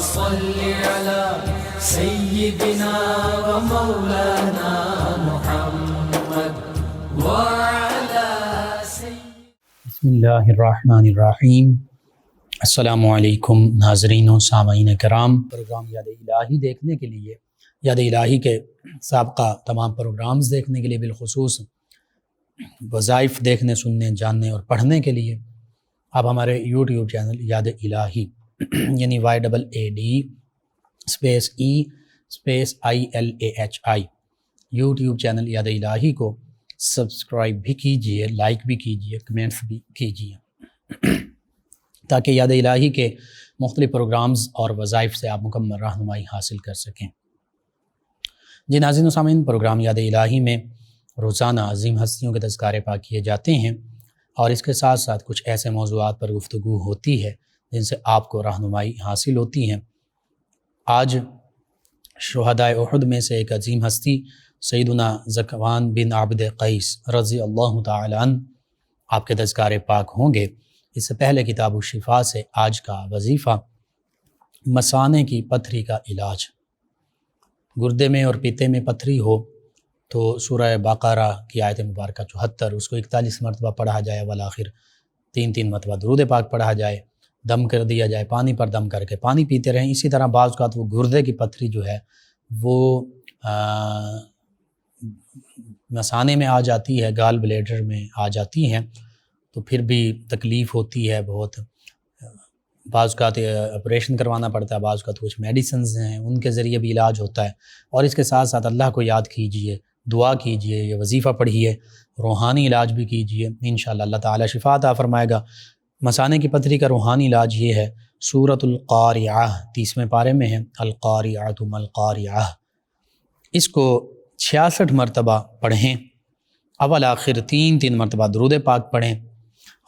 صل على سيدنا ومولانا محمد وعلى بسم اللہ الرحمن الرحیم۔ السلام علیکم ناظرین و سامعین کرام۔ پروگرام یاد الہی دیکھنے کے لیے، یاد الہی کے سابقہ تمام پروگرامز دیکھنے کے لیے، بالخصوص وظائف دیکھنے، سننے، جاننے اور پڑھنے کے لیے آپ ہمارے یوٹیوب چینل یاد الہی یعنی YAADE_ILAHI یوٹیوب چینل یاد الہی کو سبسکرائب بھی کیجئے، لائک بھی کیجئے، کمنٹس بھی کیجئے تاکہ یاد الہی کے مختلف پروگرامز اور وظائف سے آپ مکمل رہنمائی حاصل کر سکیں۔ جی ناظرین و سامعین، پروگرام یاد الہی میں روزانہ عظیم ہستیوں کے تذکارے پاک کیے جاتے ہیں اور اس کے ساتھ ساتھ کچھ ایسے موضوعات پر گفتگو ہوتی ہے جن سے آپ کو رہنمائی حاصل ہوتی ہے۔ آج شہدائے احد میں سے ایک عظیم ہستی سیدنا ذکوان بن عبد قیس رضی اللہ تعالی عنہ آپ کے تذکارے پاک ہوں گے۔ اس سے پہلے کتاب الشفا سے آج کا وظیفہ مثانے کی پتھری کا علاج۔ گردے میں اور پیتے میں پتھری ہو تو سورہ بقرہ کی آیت مبارکہ 74 اس کو 41 مرتبہ پڑھا جائے، والآخر 3 مرتبہ درود پاک پڑھا جائے، دم کر دیا جائے، پانی پر دم کر کے پانی پیتے رہیں۔ اسی طرح بعض اوقات وہ گردے کی پتھری جو ہے وہ مثانے میں آ جاتی ہے، گال بلیڈر میں آ جاتی ہے، تو پھر بھی تکلیف ہوتی ہے بہت۔ بعض اوقات آپریشن کروانا پڑتا ہے، بعض اوقات کچھ میڈیسنز ہیں ان کے ذریعے بھی علاج ہوتا ہے۔ اور اس کے ساتھ ساتھ اللہ کو یاد کیجئے، دعا کیجئے، یہ وظیفہ پڑھیے، روحانی علاج بھی کیجئے، انشاءاللہ اللہ تعالی شفا عطا فرمائے گا۔ مثانے کی پتھری کا روحانی علاج یہ ہے، سورۃ القاریعہ 30ویں پارے میں ہے، القاریعۃ ما القاریعہ، اس کو 66 مرتبہ پڑھیں، اول آخر 3 مرتبہ درود پاک پڑھیں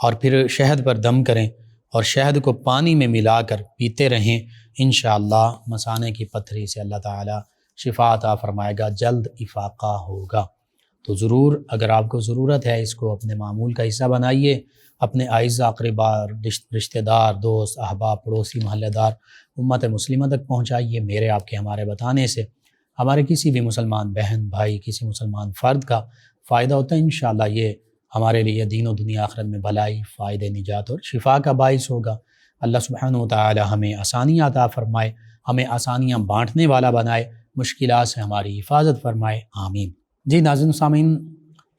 اور پھر شہد پر دم کریں اور شہد کو پانی میں ملا کر پیتے رہیں۔ انشاءاللہ مثانے کی پتھری سے اللہ تعالی شفا عطا فرمائے گا، جلد افاقہ ہوگا۔ تو ضرور اگر آپ کو ضرورت ہے اس کو اپنے معمول کا حصہ بنائیے، اپنے اعزاء اقربا، رشتہ دار، دوست، احباب، پڑوسی، محلہ دار، امت مسلمہ تک پہنچائیے۔ میرے آپ کے ہمارے بتانے سے ہمارے کسی بھی مسلمان بہن بھائی، کسی مسلمان فرد کا فائدہ ہوتا ہے۔ انشاءاللہ یہ ہمارے لیے دین و دنیا آخرت میں بھلائی، فائدے، نجات اور شفا کا باعث ہوگا۔ اللہ سبحانہ و تعالی ہمیں آسانیاں عطا فرمائے، ہمیں آسانیاں بانٹنے والا بنائے، مشکلات سے ہماری حفاظت فرمائے، آمین۔ جی ناظرین و سامعین،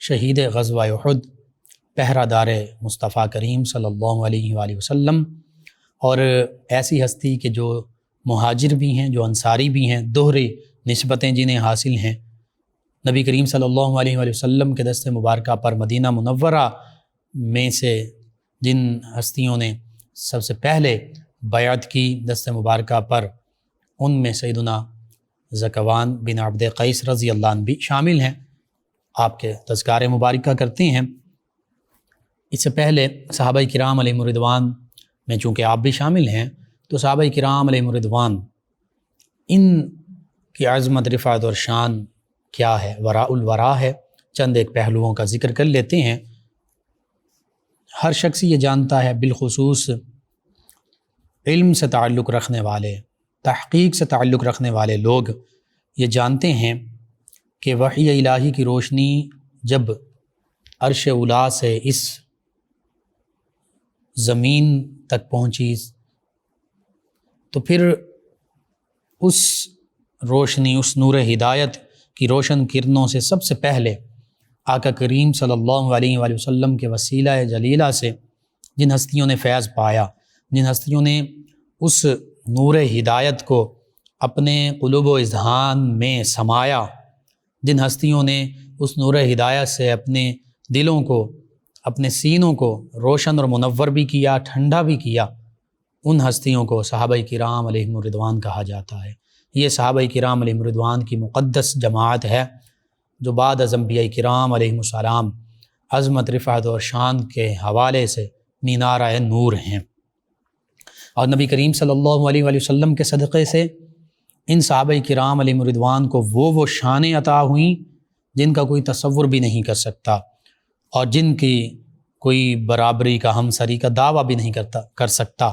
شہید غزوہ احد، پہرہ دار مصطفیٰ کریم صلی اللہ علیہ وآلہ وسلم، اور ایسی ہستی کہ جو مہاجر بھی ہیں، جو انصاری بھی ہیں، دوہری نسبتیں جنہیں حاصل ہیں۔ نبی کریم صلی اللہ علیہ وآلہ وسلم کے دست مبارکہ پر مدینہ منورہ میں سے جن ہستیوں نے سب سے پہلے بیعت کی دست مبارکہ پر، ان میں سیدنا ذکوان بن عبد قیس رضی اللہ عنہ بھی شامل ہیں۔ آپ کے تذکارے مبارکہ کرتے ہیں۔ اس سے پہلے صحابہ کرام علیہم رضوان میں چونکہ آپ بھی شامل ہیں، تو صحابہ کرام علیہم رضوان ان کی عظمت، رفعت اور شان کیا ہے، وراء الورا ہے۔ چند ایک پہلوؤں کا ذکر کر لیتے ہیں۔ ہر شخص یہ جانتا ہے، بالخصوص علم سے تعلق رکھنے والے، تحقیق سے تعلق رکھنے والے لوگ یہ جانتے ہیں کہ وحی الہی کی روشنی جب عرش اولی سے اس زمین تک پہنچی تو پھر اس روشنی، اس نور ہدایت کی روشن کرنوں سے سب سے پہلے آقا کریم صلی اللہ علیہ وآلہ وسلم کے وسیلہ جلیلہ سے جن ہستیوں نے فیض پایا، جن ہستیوں نے اس نور ہدایت کو اپنے قلوب و اذہان میں سمایا، جن ہستیوں نے اس نور ہدایت سے اپنے دلوں کو، اپنے سینوں کو روشن اور منور بھی کیا، ٹھنڈا بھی کیا، ان ہستیوں کو صحابہ کرام علیہم رضوان کہا جاتا ہے۔ یہ صحابہ کرام علیہم رضوان کی مقدس جماعت ہے جو بعد از انبیاء کرام علیہم السلام عظمت، رفعت اور شان کے حوالے سے مینارہ نور ہیں۔ اور نبی کریم صلی اللہ علیہ وآلہ وسلم کے صدقے سے ان صحابہ کرام علیہم رضوان کو وہ شانیں عطا ہوئیں جن کا کوئی تصور بھی نہیں کر سکتا، اور جن کی کوئی برابری کا، ہمسری کا دعویٰ بھی نہیں کر سکتا۔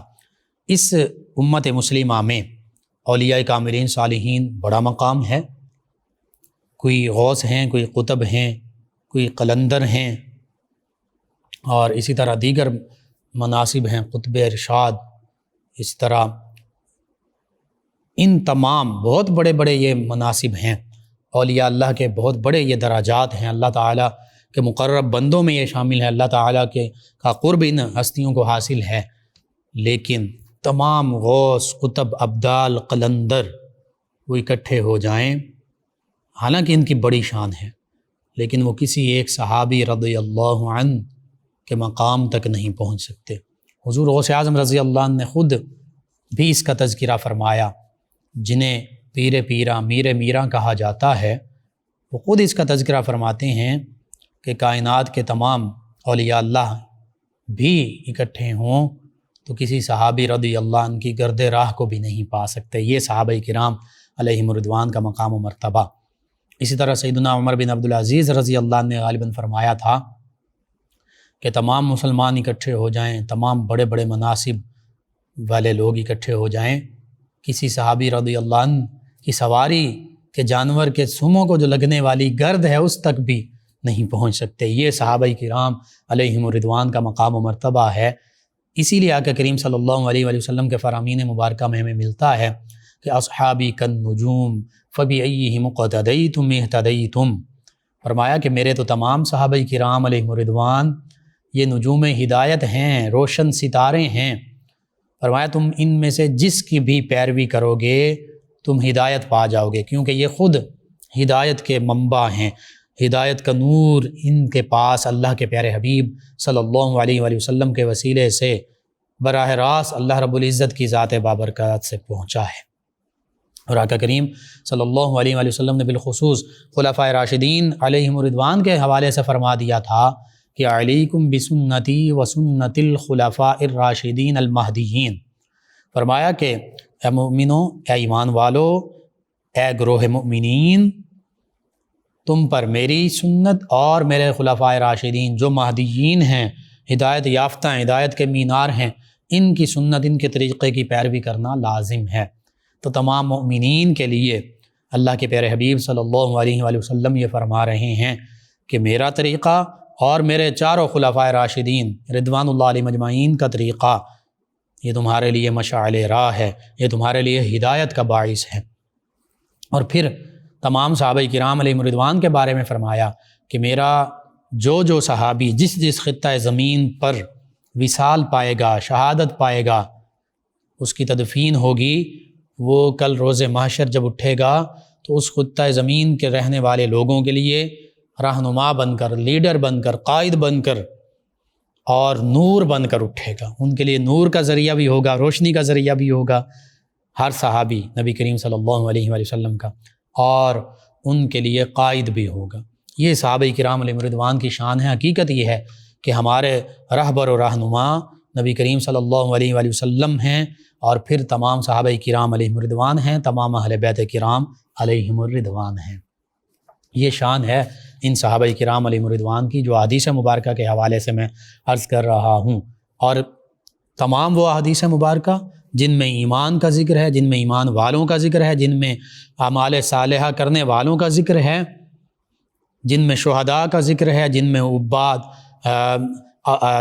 اس امت مسلمہ میں اولیاء کاملین صالحین بڑا مقام ہے، کوئی غوث ہیں، کوئی قطب ہیں، کوئی قلندر ہیں، اور اسی طرح دیگر مناصب ہیں، قطب ارشاد، اسی طرح ان تمام بہت بڑے بڑے یہ مناصب ہیں، اولیاء اللہ کے بہت بڑے یہ دراجات ہیں، اللہ تعالیٰ کے مقرب بندوں میں یہ شامل ہے، اللہ تعالیٰ کے کا قرب ان ہستیوں کو حاصل ہے، لیکن تمام غوث، قطب، ابدال، قلندر وہ اکٹھے ہو جائیں، حالانکہ ان کی بڑی شان ہے، لیکن وہ کسی ایک صحابی رضی اللہ عنہ کے مقام تک نہیں پہنچ سکتے۔ حضور غوث اعظم رضی اللہ عنہ نے خود بھی اس کا تذکرہ فرمایا، جنہیں پیر پیرا، میر میراں کہا جاتا ہے، وہ خود اس کا تذکرہ فرماتے ہیں کہ کائنات کے تمام اولیاء اللہ بھی اکٹھے ہوں تو کسی صحابی رضی اللہ عنہ کی گرد راہ کو بھی نہیں پا سکتے۔ یہ صحابہ کرام علیہم الرضوان کا مقام و مرتبہ۔ اسی طرح سیدنا عمر بن عبدالعزیز رضی اللہ عنہ نے غالباً فرمایا تھا کہ تمام مسلمان اکٹھے ہو جائیں، تمام بڑے بڑے مناصب والے لوگ اکٹھے ہو جائیں، کسی صحابی رضی اللہ عنہ کی سواری کے جانور کے سموں کو جو لگنے والی گرد ہے اس تک بھی نہیں پہنچ سکتے۔ یہ صحابہ کرام علیہم الرضوان کا مقام و مرتبہ ہے۔ اسی لیے آقا کریم صلی اللہ علیہ وآلہ وسلم کے فرامین مبارکہ میں ہمیں ملتا ہے کہ اصحابی کالنجوم فبأیہم اقتدیتم اہتدیتم، فرمایا کہ میرے تو تمام صحابہ کرام علیہم الرضوان یہ نجوم ہدایت ہیں، روشن ستارے ہیں، فرمایا تم ان میں سے جس کی بھی پیروی کرو گے تم ہدایت پا جاؤ گے، کیونکہ یہ خود ہدایت کے منبع ہیں، ہدایت کا نور ان کے پاس اللہ کے پیارے حبیب صلی اللہ علیہ وآلہ وسلم کے وسیلے سے براہ راست اللہ رب العزت کی ذات بابرکات سے پہنچا ہے۔ اور آقا کریم صلی اللہ علیہ وآلہ وسلم نے بالخصوص خلفائے راشدین علیہم الرضوان کے حوالے سے فرما دیا تھا کہ علیکم بسنتی و سنت الخلفاء الراشدین المہدیین، فرمایا کہ اے مومنوں، اے ایمان والو، اے گروہ مؤمنین، تم پر میری سنت اور میرے خلفائے راشدین جو مہدیین ہیں، ہدایت یافتہ ہیں، ہدایت کے مینار ہیں، ان کی سنت، ان کے طریقے کی پیروی کرنا لازم ہے۔ تو تمام مؤمنین کے لیے اللہ کے پیارے حبیب صلی اللہ علیہ وآلہ وسلم یہ فرما رہے ہیں کہ میرا طریقہ اور میرے چاروں خلفائے راشدین رضوان اللہ علیہ مجمعین کا طریقہ یہ تمہارے لیے مشعل راہ ہے، یہ تمہارے لیے ہدایت کا باعث ہے۔ اور پھر تمام صحابہ کرام علیہم الرضوان کے بارے میں فرمایا کہ میرا جو صحابی جس خطہ زمین پر وصال پائے گا، شہادت پائے گا، اس کی تدفین ہوگی، وہ کل روز محشر جب اٹھے گا تو اس خطہ زمین کے رہنے والے لوگوں کے لیے رہنما بن کر، لیڈر بن کر، قائد بن کر اور نور بن کر اٹھے گا۔ ان کے لیے نور کا ذریعہ بھی ہوگا، روشنی کا ذریعہ بھی ہوگا ہر صحابی نبی کریم صلی اللہ علیہ وآلہ وسلم کا، اور ان کے لیے قائد بھی ہوگا۔ یہ صحابہ کرام علیہم الرضوان کی شان ہے۔ حقیقت یہ ہے کہ ہمارے رہبر و رہنما نبی کریم صلی اللہ علیہ وآلہ وسلم ہیں، اور پھر تمام صحابہ کرام علیہم الرضوان ہیں، تمام اہل بیت کرام علیہم الرضوان ہیں۔ یہ شان ہے ان صحابہ کرام علیہم الرضوان کی جو احادیث مبارکہ کے حوالے سے میں عرض کر رہا ہوں، اور تمام وہ احادیث مبارکہ جن میں ایمان کا ذکر ہے، جن میں ایمان والوں کا ذکر ہے، جن میں اعمال صالحہ کرنے والوں کا ذکر ہے، جن میں شہداء کا ذکر ہے، جن میں عباد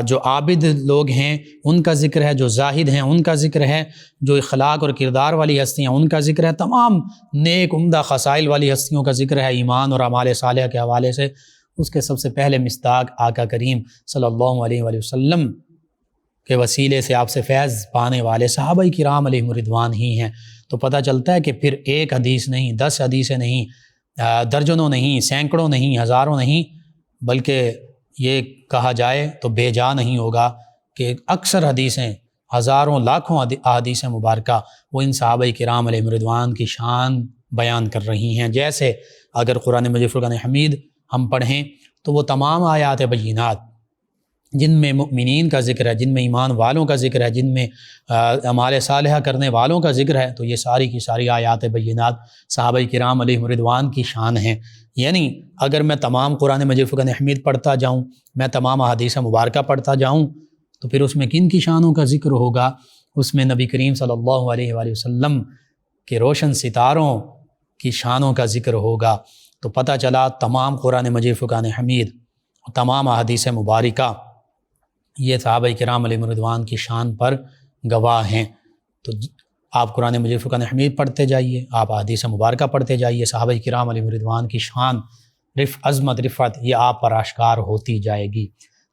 جو عابد لوگ ہیں ان کا ذکر ہے، جو زاہد ہیں ان کا ذکر ہے، جو اخلاق اور کردار والی ہستیاں ان کا ذکر ہے، تمام نیک عمدہ خصائل والی ہستیوں کا ذکر ہے ایمان اور اعمال صالحہ کے حوالے سے۔ اس کے سب سے پہلے مصداق آقا کریم صلی اللہ علیہ وآلہ وسلم کے وسیلے سے آپ سے فیض پانے والے صحابہ کرام علیہم الرضوان ہی ہیں۔ تو پتہ چلتا ہے کہ پھر ایک حدیث نہیں، 10 حدیثیں نہیں، درجنوں نہیں، سینکڑوں نہیں، ہزاروں نہیں، بلکہ یہ کہا جائے تو بے جا نہیں ہوگا کہ اکثر حدیثیں، ہزاروں لاکھوں احادیث مبارکہ وہ ان صحابہ کرام علیہم الرضوان کی شان بیان کر رہی ہیں۔ جیسے اگر قرآن مجید فرقان حمید ہم پڑھیں تو وہ تمام آیات بینات جن میں مؤمنین کا ذکر ہے، جن میں ایمان والوں کا ذکر ہے، جن میں اعمال صالحہ کرنے والوں کا ذکر ہے، تو یہ ساری کی ساری آیات بینات صحابہ کرام علیہم الرضوان کی شان ہیں۔ یعنی اگر میں تمام قرآن مجید فرقان حمید پڑھتا جاؤں، میں تمام احادیث مبارکہ پڑھتا جاؤں، تو پھر اس میں کن کی شانوں کا ذکر ہوگا؟ اس میں نبی کریم صلی اللہ علیہ وآلہ وسلم کہ روشن ستاروں کی شانوں کا ذکر ہوگا، تو پتہ چلا تمام قرآن مجید، فرقان حمید اور تمام احادیث مبارکہ یہ صحابہ کرام علیہم رضوان کی شان پر گواہ ہیں۔ تو آپ قرآن مجید، فرقان حمید پڑھتے جائیے، آپ احادیث مبارکہ پڑھتے جائیے، صحابہ کرام علیہم رضوان کی شان، عظمت، رفعت یہ آپ پر آشکار ہوتی جائے گی۔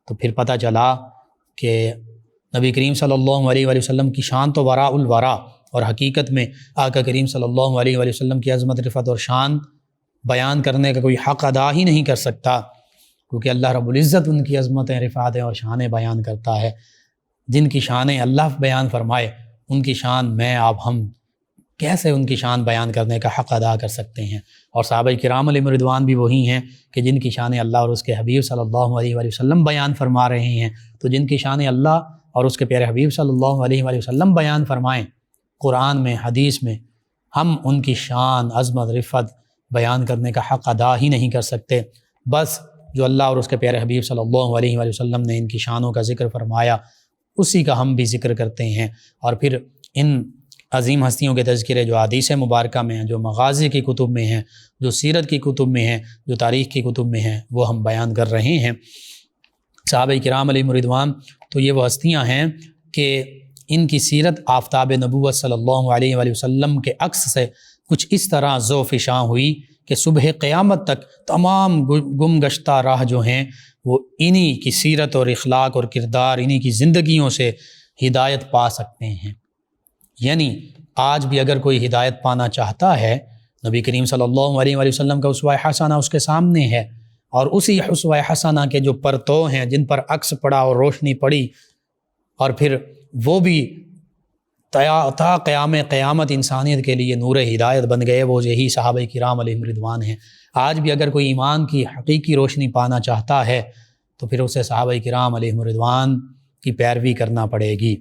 تو پھر پتہ چلا کہ نبی کریم صلی اللہ علیہ وآلہ وسلم کی شان تو وراء الورا، اور حقیقت میں آقا کریم صلی اللہ علیہ وآلہ وسلم کی عظمت، رفعت اور شان بیان کرنے کا کوئی حق ادا ہی نہیں کر سکتا، کیونکہ اللہ رب العزت ان کی عظمتیں، رفعتیں اور شانیں بیان کرتا ہے۔ جن کی شانیں اللہ بیان فرمائے ان کی شان میں، آپ، ہم کیسے ان کی شان بیان کرنے کا حق ادا کر سکتے ہیں؟ اور صحابہ کرام علیہم رضوان بھی وہی ہیں کہ جن کی شانیں اللہ اور اس کے حبیب صلی اللہ علیہ وآلہ وسلم بیان فرما رہے ہیں۔ تو جن کی شانیں اللہ اور اس کے پیارے حبیب صلی اللہ علیہ وآلہ وسلم بیان فرمائیں قرآن میں، حدیث میں، ہم ان کی شان، عظمت، رفعت بیان کرنے کا حق ادا ہی نہیں کر سکتے۔ بس جو اللہ اور اس کے پیارے حبیب صلی اللہ علیہ وآلہ وسلم نے ان کی شانوں کا ذکر فرمایا، اسی کا ہم بھی ذکر کرتے ہیں۔ اور پھر ان عظیم ہستیوں کے تذکرے جو حدیث مبارکہ میں ہیں، جو مغازی کی کتب میں ہیں، جو سیرت کی کتب میں ہیں، جو تاریخ کی کتب میں ہیں، وہ ہم بیان کر رہے ہیں۔ صحابہ کرام علیہم رضوان تو یہ وہ ہستیاں ہیں کہ ان کی سیرت آفتاب نبوت صلی اللہ علیہ وآلہ وسلم کے عکس سے کچھ اس طرح ذو فشاں ہوئی کہ صبح قیامت تک تمام گم گشتہ راہ جو ہیں وہ انہی کی سیرت اور اخلاق اور کردار، انہی کی زندگیوں سے ہدایت پا سکتے ہیں۔ یعنی آج بھی اگر کوئی ہدایت پانا چاہتا ہے، نبی کریم صلی اللہ علیہ وآلہ وسلم کا اسوہ حسنہ اس کے سامنے ہے، اور اسی اسوہ حسنہ کے جو پرتو ہیں، جن پر عکس پڑا اور روشنی پڑی، اور پھر وہ بھی تا قیامت انسانیت کے لیے نور ہدایت بن گئے، وہ یہی صحابہ کرام علیہم رضوان ہیں۔ آج بھی اگر کوئی ایمان کی حقیقی روشنی پانا چاہتا ہے تو پھر اسے صحابہ کرام علیہم رضوان کی پیروی کرنا پڑے گی،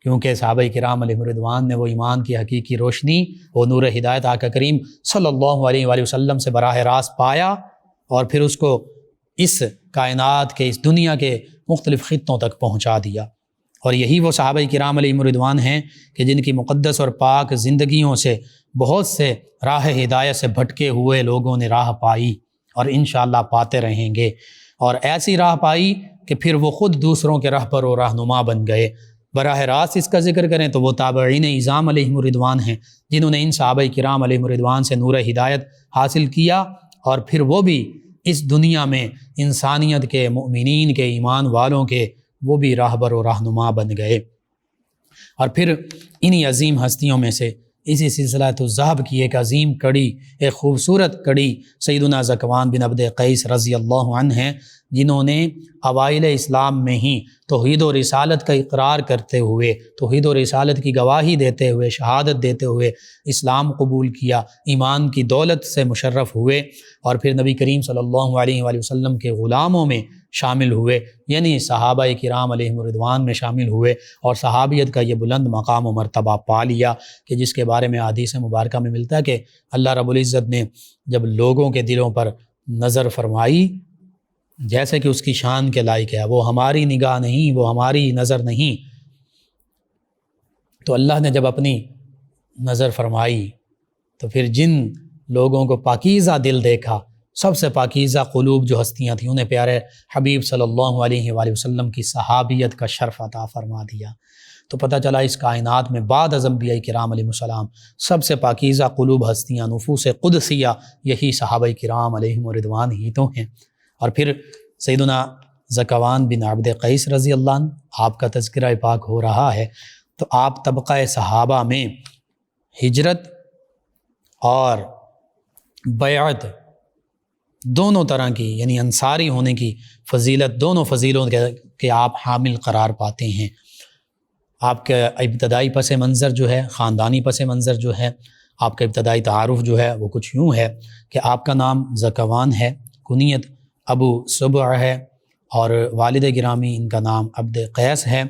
کیونکہ صحابہ کرام علیہم رضوان نے وہ ایمان کی حقیقی روشنی، وہ نور ہدایت آقا کریم صلی اللہ علیہ وآلہ وسلم سے براہ راست پایا، اور پھر اس کو اس کائنات کے، اس دنیا کے مختلف خطوں تک پہنچا دیا۔ اور یہی وہ صحابہ کرام علیہم رضوان ہیں کہ جن کی مقدس اور پاک زندگیوں سے بہت سے راہ ہدایت سے بھٹکے ہوئے لوگوں نے راہ پائی، اور انشاءاللہ پاتے رہیں گے، اور ایسی راہ پائی کہ پھر وہ خود دوسروں کے رہبر و رہنما بن گئے۔ براہ راست اس کا ذکر کریں تو وہ تابعین اعظام علیہم رضوان ہیں جنہوں نے ان صحابہ کرام علیہم رضوان سے نور ہدایت حاصل کیا، اور پھر وہ بھی اس دنیا میں انسانیت کے، مؤمنین کے، ایمان والوں کے وہ بھی راہبر و رہنما بن گئے۔ اور پھر انہی عظیم ہستیوں میں سے اسی سلسلہ الذہب کی ایک عظیم کڑی، ایک خوبصورت کڑی سیدنا ذکوان بن عبد قیس رضی اللہ عنہ ہیں، جنہوں نے اوائل اسلام میں ہی توحید و رسالت کا اقرار کرتے ہوئے، توحید و رسالت کی گواہی دیتے ہوئے، شہادت دیتے ہوئے اسلام قبول کیا، ایمان کی دولت سے مشرف ہوئے، اور پھر نبی کریم صلی اللہ علیہ وآلہ وسلم کے غلاموں میں شامل ہوئے، یعنی صحابہ کرام علیہم رضوان میں شامل ہوئے، اور صحابیت کا یہ بلند مقام و مرتبہ پا لیا کہ جس کے بارے میں حدیث مبارکہ میں ملتا ہے کہ اللہ رب العزت نے جب لوگوں کے دلوں پر نظر فرمائی، جیسے کہ اس کی شان کے لائق ہے، وہ ہماری نگاہ نہیں، وہ ہماری نظر نہیں، تو اللہ نے جب اپنی نظر فرمائی تو پھر جن لوگوں کو پاکیزہ دل دیکھا، سب سے پاکیزہ قلوب جو ہستیاں تھیں، انہیں پیارے حبیب صلی اللہ علیہ وآلہ وسلم کی صحابیت کا شرف عطا فرما دیا۔ تو پتہ چلا اس کائنات میں بعد از انبیاء کرام علیہ السلام سب سے پاکیزہ قلوب ہستیاں، نفوس قدسیہ، یہی صحابہ کرام علیہم رضوان ہی تو ہیں۔ اور پھر سیدنا ذکوان بن عبد قیس رضی اللہ عنہ، آپ کا تذکرہ پاک ہو رہا ہے، تو آپ طبقہ صحابہ میں ہجرت اور بیعت دونوں طرح کی، یعنی انصاری ہونے کی فضیلت، دونوں فضیلوں کے آپ حامل قرار پاتے ہیں۔ آپ کا ابتدائی پس منظر جو ہے، خاندانی پس منظر جو ہے، آپ کا ابتدائی تعارف جو ہے وہ کچھ یوں ہے کہ آپ کا نام ذکوان ہے، کنیت ابو سبع ہے، اور والد گرامی ان کا نام عبد قیس ہے۔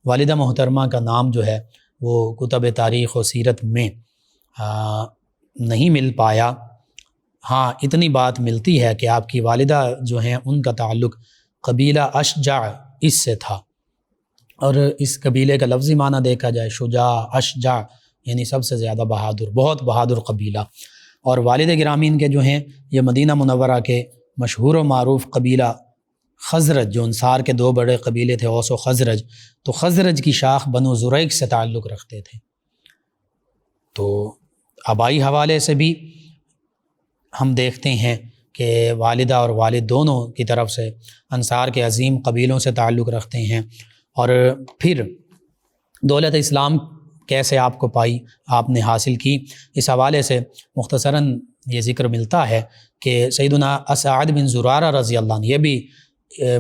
والدہ محترمہ کا نام جو ہے وہ کتب تاریخ و سیرت میں نہیں مل پایا، ہاں اتنی بات ملتی ہے کہ آپ کی والدہ جو ہیں ان کا تعلق قبیلہ اشجع اس سے تھا، اور اس قبیلے کا لفظی معنی دیکھا جائے شجاع، اشجع یعنی سب سے زیادہ بہادر، بہت بہادر قبیلہ۔ اور والد گرامی ان کے جو ہیں یہ مدینہ منورہ کے مشہور و معروف قبیلہ خزرج، جو انصار کے دو بڑے قبیلے تھے اوس و خزرج، تو خزرج کی شاخ بنو زریق سے تعلق رکھتے تھے۔ تو آبائی حوالے سے بھی ہم دیکھتے ہیں کہ والدہ اور والد دونوں کی طرف سے انصار کے عظیم قبیلوں سے تعلق رکھتے ہیں۔ اور پھر دولت اسلام کیسے آپ کو پائی، آپ نے حاصل کی، اس حوالے سے مختصراً یہ ذکر ملتا ہے کہ سیدنا اسعد بن زرارہ رضی اللہ عنہ، یہ بھی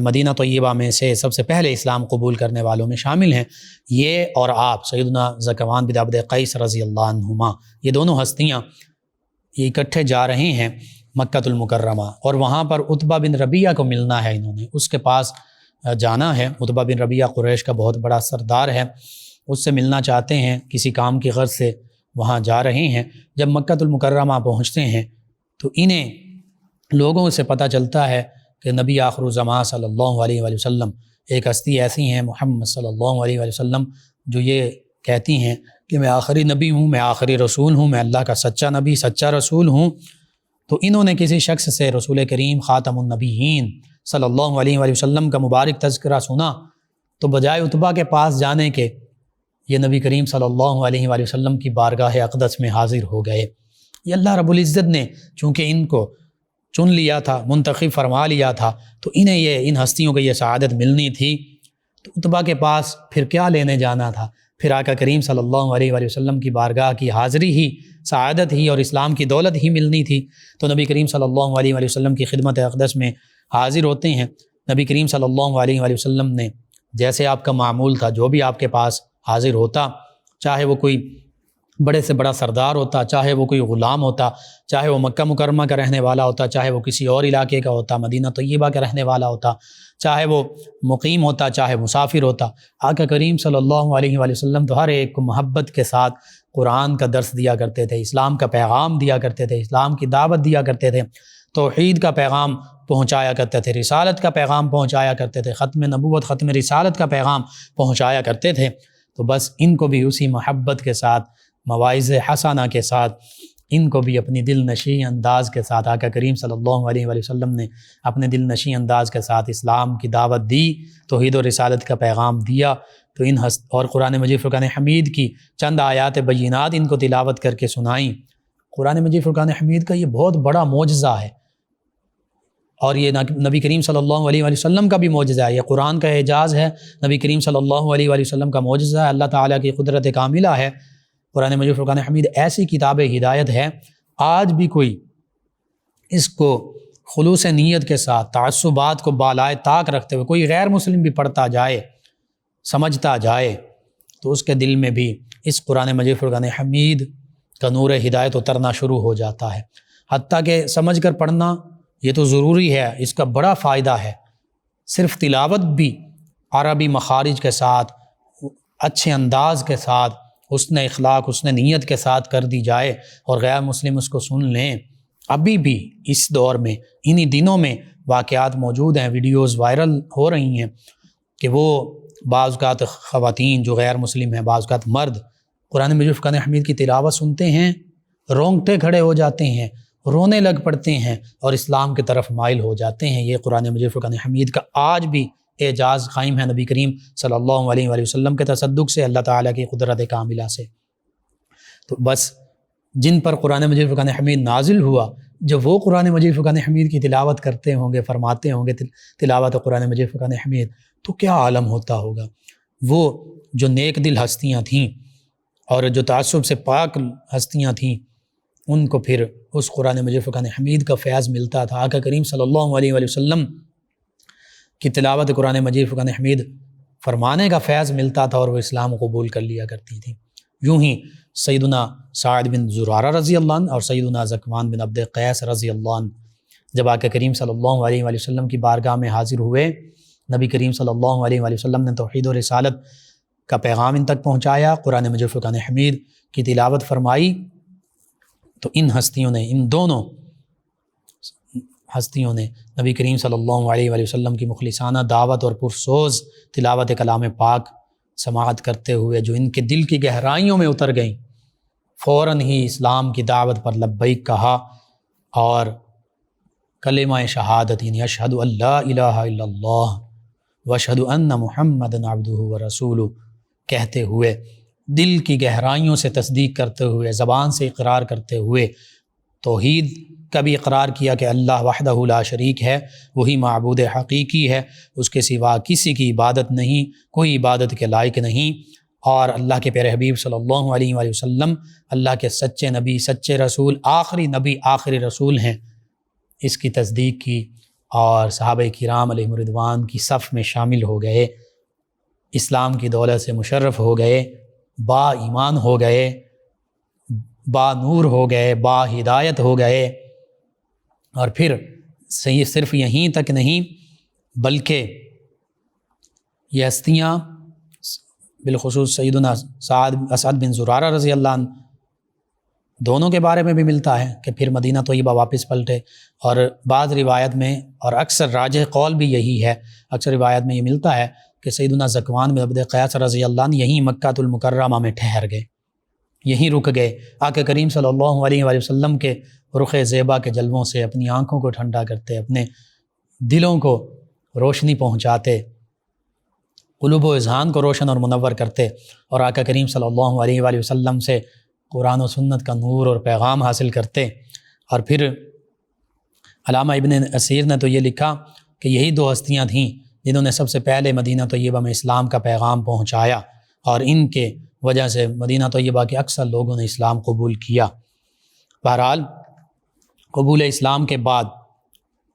مدینہ طیبہ میں سے سب سے پہلے اسلام قبول کرنے والوں میں شامل ہیں۔ یہ اور آپ سیدنا ذکوان بن عبد قیس رضی اللہ عنہما، یہ دونوں ہستیاں یہ اکٹھے جا رہے ہیں مکہ المکرمہ، اور وہاں پر عتبہ بن ربیعہ کو ملنا ہے، انہوں نے اس کے پاس جانا ہے۔ عتبہ بن ربیعہ قریش کا بہت بڑا سردار ہے، اس سے ملنا چاہتے ہیں، کسی کام کی غرض سے وہاں جا رہے ہیں۔ جب مکہ المکرمہ پہنچتے ہیں تو انہیں لوگوں سے پتہ چلتا ہے کہ نبی آخر الزماں صلی اللہ علیہ وآلہ وسلم، ایک ہستی ایسی ہیں محمد صلی اللہ علیہ وآلہ وسلم، جو یہ کہتی ہیں کہ میں آخری نبی ہوں، میں آخری رسول ہوں، میں اللہ کا سچا نبی، سچا رسول ہوں۔ تو انہوں نے کسی شخص سے رسول کریم خاتم النبیین صلی اللہ علیہ وآلہ وسلم کا مبارک تذکرہ سنا، تو بجائے عتبہ کے پاس جانے کے یہ نبی کریم صلی اللہ علیہ وآلہ وسلم کی بارگاہ اقدس میں حاضر ہو گئے۔ یہ اللہ رب العزت نے چونکہ ان کو چن لیا تھا، منتخب فرما لیا تھا، تو انہیں ان ہستیوں کو یہ سعادت ملنی تھی۔ تو عتبہ کے پاس پھر کیا لینے جانا تھا، پھر آقا کریم صلی اللہ علیہ وآلہ وسلم کی بارگاہ کی حاضری ہی، سعادت ہی اور اسلام کی دولت ہی ملنی تھی۔ تو نبی کریم صلی اللہ علیہ وآلہ وسلم کی خدمت اقدس میں حاضر ہوتے ہیں۔ نبی کریم صلی اللہ علیہ وآلہ وسلم نے جیسے آپ کا معمول تھا، جو بھی آپ کے پاس حاضر ہوتا، چاہے وہ کوئی بڑے سے بڑا سردار ہوتا، چاہے وہ کوئی غلام ہوتا، چاہے وہ مکہ مکرمہ کا رہنے والا ہوتا، چاہے وہ کسی اور علاقے کا ہوتا، مدینہ طیبہ کا رہنے والا ہوتا، چاہے وہ مقیم ہوتا، چاہے مسافر ہوتا، آقا کریم صلی اللہ علیہ وآلہ وسلم تو ہر ایک کو محبت کے ساتھ قرآن کا درس دیا کرتے تھے، اسلام کا پیغام دیا کرتے تھے، اسلام کی دعوت دیا کرتے تھے، توحید کا پیغام پہنچایا کرتے تھے، رسالت کا پیغام پہنچایا کرتے تھے، ختم نبوت، ختم رسالت کا پیغام پہنچایا کرتے تھے۔ تو بس ان کو بھی اسی محبت کے ساتھ، مواعظ حسنہ کے ساتھ، ان کو بھی اپنی دل نشیں انداز کے ساتھ آقا کریم صلی اللہ علیہ وآلہ وسلم نے اپنے دل نشیں انداز کے ساتھ اسلام کی دعوت دی، توحید و رسالت کا پیغام دیا۔ تو اور قرآن مجید فرقان حمید کی چند آیات بینات ان کو تلاوت کر کے سنائیں۔ قرآن مجید فرقان حمید کا یہ بہت بڑا معجزہ ہے، اور یہ نبی کریم صلی اللہ علیہ وآلہ وسلم کا بھی معجزہ ہے، یہ قرآن کا اعجاز ہے، نبی کریم صلی اللہ علیہ وآلہ وسلم کا معجزہ ہے، اللہ تعالیٰ کی قدرت کاملہ ہے۔ قرآن مجید فرقان حمید ایسی کتاب ہدایت ہے، آج بھی کوئی اس کو خلوص نیت کے ساتھ، تعصبات کو بالائے طاق رکھتے ہوئے کوئی غیر مسلم بھی پڑھتا جائے، سمجھتا جائے، تو اس کے دل میں بھی اس قرآن مجید فرقان حمید کا نور ہدایت اترنا شروع ہو جاتا ہے۔ حتیٰ کہ سمجھ کر پڑھنا یہ تو ضروری ہے، اس کا بڑا فائدہ ہے، صرف تلاوت بھی عربی مخارج کے ساتھ، اچھے انداز کے ساتھ، حسن اخلاق، حسن نیت کے ساتھ کر دی جائے اور غیر مسلم اس کو سن لیں۔ ابھی بھی اس دور میں، انہی دنوں میں واقعات موجود ہیں، ویڈیوز وائرل ہو رہی ہیں کہ وہ بعض اوقات خواتین جو غیر مسلم ہیں، بعض اوقات مرد قرآن مجید فرقان حمید کی تلاوت سنتے ہیں، رونگٹے کھڑے ہو جاتے ہیں، رونے لگ پڑتے ہیں اور اسلام کی طرف مائل ہو جاتے ہیں۔ یہ قرآن مجید فرقان حمید کا آج بھی اعجاز قائم ہے نبی کریم صلی اللہ علیہ وآلہ وسلم کے تصدق سے، اللہ تعالیٰ کی قدرت کاملہ سے۔ تو بس جن پر قرآن مجید فرقان حمید نازل ہوا، جب وہ قرآن مجید فرقان حمید کی تلاوت کرتے ہوں گے، فرماتے ہوں گے تلاوت قرآن مجید فرقان حمید، تو کیا عالم ہوتا ہوگا۔ وہ جو نیک دل ہستیاں تھیں اور جو تعصب سے پاک ہستیاں تھیں، ان کو پھر اس قرآن مجید فرقان حمید کا فیض ملتا تھا، آقا کریم صلی اللہ علیہ وآلہ وسلم کی تلاوت قرآن مجید فرقان حمید فرمانے کا فیض ملتا تھا اور وہ اسلام قبول کر لیا کرتی تھیں۔ یوں ہی سیدنا سعد بن زرارہ رضی اللہ عنہ اور سیدنا ذکوان بن عبد قیس رضی اللہ عنہ جب آقا کریم صلی اللہ علیہ وآلہ وسلم کی بارگاہ میں حاضر ہوئے، نبی کریم صلی اللہ علیہ وآلہ وسلم نے توحید و رسالت کا پیغام ان تک پہنچایا، قرآن مجید فرقان حمید کی تلاوت فرمائی، تو ان ہستیوں نے، ان دونوں ہستیوں نے نبی کریم صلی اللہ علیہ وآلہ وسلم کی مخلصانہ دعوت اور پرسوز تلاوت کلام پاک سماعت کرتے ہوئے جو ان کے دل کی گہرائیوں میں اتر گئیں، فوراً ہی اسلام کی دعوت پر لبیک کہا اور کلمہ شہادت یعنی اشہد ان لا الہ الا اللہ واشہد ان محمد عبدہ ورسولہ کہتے ہوئے، دل کی گہرائیوں سے تصدیق کرتے ہوئے، زبان سے اقرار کرتے ہوئے توحید کا بھی اقرار کیا کہ اللہ وحدہ لا شریک ہے، وہی معبود حقیقی ہے، اس کے سوا کسی کی عبادت نہیں، کوئی عبادت کے لائق نہیں، اور اللہ کے پیارے حبیب صلی اللہ علیہ وآلہ وسلم اللہ کے سچے نبی، سچے رسول، آخری نبی، آخری رسول ہیں، اس کی تصدیق کی اور صحابہ کرام علیہم رضوان کی صف میں شامل ہو گئے، اسلام کی دولت سے مشرف ہو گئے، با ایمان ہو گئے، با نور ہو گئے، با ہدایت ہو گئے، اور پھر صرف یہیں تک نہیں بلکہ یہ ہستیاں بالخصوص سیدنا اسعد بن زرارہ رضی اللہ عنہ دونوں کے بارے میں بھی ملتا ہے کہ پھر مدینہ طیبہ واپس پلٹے، اور بعض روایت میں اور اکثر راجح قول بھی یہی ہے، اکثر روایت میں یہ ملتا ہے کہ سیدنا ذکوان بن عبد قیس رضی اللہ عنہ یہیں مکہ المکرمہ میں ٹھہر گئے، یہیں رک گئے، آقا کریم صلی اللہ علیہ وآلہ وسلم کے رخ زیبا کے جلووں سے اپنی آنکھوں کو ٹھنڈا کرتے، اپنے دلوں کو روشنی پہنچاتے، قلوب و اذہان کو روشن اور منور کرتے، اور آقا کریم صلی اللہ علیہ وآلہ وسلم سے قرآن و سنت کا نور اور پیغام حاصل کرتے۔ اور پھر علامہ ابن اسیر نے تو یہ لکھا کہ یہی دو ہستیاں تھیں جنہوں نے سب سے پہلے مدینہ طیبہ میں اسلام کا پیغام پہنچایا، اور ان کے وجہ سے مدینہ طیبہ کے اکثر لوگوں نے اسلام قبول کیا۔ بہرحال قبول اسلام کے بعد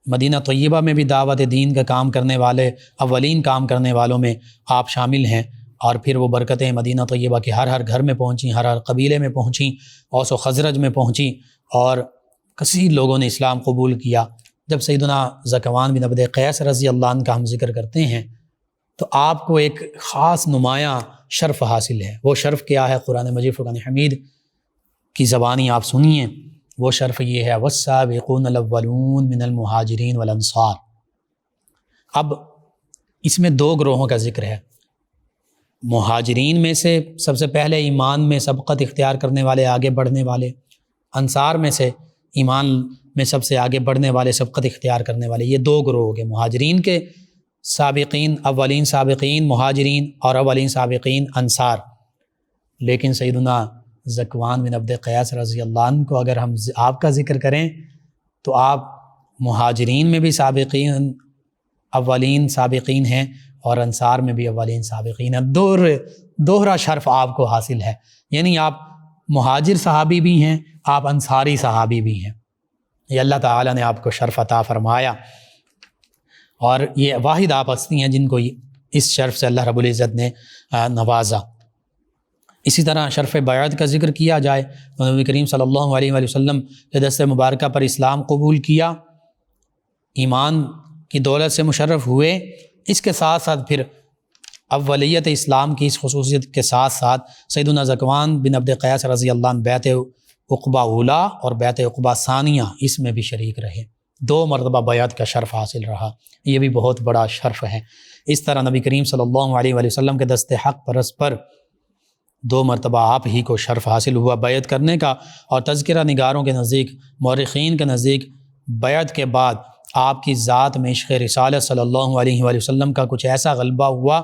مدینہ طیبہ میں بھی دعوت دین کا کام کرنے والے اولین کام کرنے والوں میں آپ شامل ہیں، اور پھر وہ برکتیں مدینہ طیبہ کے ہر گھر میں پہنچیں، ہر قبیلے میں پہنچیں، اوس و خزرج میں پہنچیں، اور کثیر لوگوں نے اسلام قبول کیا۔ جب سیدنا ذکوان بن عبد قیس رضی اللہ عنہ کا ہم ذکر کرتے ہیں تو آپ کو ایک خاص نمایاں شرف حاصل ہے۔ وہ شرف کیا ہے؟ قرآن مجید فرقان حمید کی زبانی آپ سنیے، وہ شرف یہ ہے والسابقون الاولون من المہاجرین والانصار۔ اب اس میں دو گروہوں کا ذکر ہے، مہاجرین میں سے سب سے پہلے ایمان میں سبقت اختیار کرنے والے، آگے بڑھنے والے، انصار میں سے ایمان میں سب سے آگے بڑھنے والے، سبقت اختیار کرنے والے، یہ دو گروہ ہو گئے، مہاجرین کے سابقین، اولین سابقین مہاجرین، اور اولین سابقین انصار۔ لیکن سیدنا ذکوان بن عبد قیس رضی اللہ عنہ کو اگر ہم آپ کا ذکر کریں تو آپ مہاجرین میں بھی سابقین، اولین سابقین ہیں، اور انصار میں بھی اولین سابقین ہیں۔ دوہرا شرف آپ کو حاصل ہے، یعنی آپ مہاجر صحابی بھی ہیں، آپ انصاری صحابی بھی ہیں۔ یہ اللہ تعالیٰ نے آپ کو شرف عطا فرمایا، اور یہ واحد آپ ہستی ہیں جن کو اس شرف سے اللہ رب العزت نے نوازا۔ اسی طرح شرف بیعت کا ذکر کیا جائے تو نبی کریم صلی اللہ علیہ وآلہ وسلم کے دست مبارکہ پر اسلام قبول کیا، ایمان کی دولت سے مشرف ہوئے، اس کے ساتھ ساتھ پھر اولیت اسلام کی اس خصوصیت کے ساتھ ساتھ سیدنا ذکوان بن عبد قیس رضی اللہ عنہ بیعت عقبہ اولیٰ اور بیعت عقبہ ثانیہ اس میں بھی شریک رہے، 2 مرتبہ بیعت کا شرف حاصل رہا، یہ بھی بہت بڑا شرف ہے۔ اس طرح نبی کریم صلی اللہ علیہ وآلہ وسلم کے دست حق پرست پر 2 مرتبہ آپ ہی کو شرف حاصل ہوا بیعت کرنے کا، اور تذکرہ نگاروں کے نزدیک، مورخین کے نزدیک بیعت کے بعد آپ کی ذات میں عشق رسالت صلی اللہ علیہ وآلہ وسلم کا کچھ ایسا غلبہ ہوا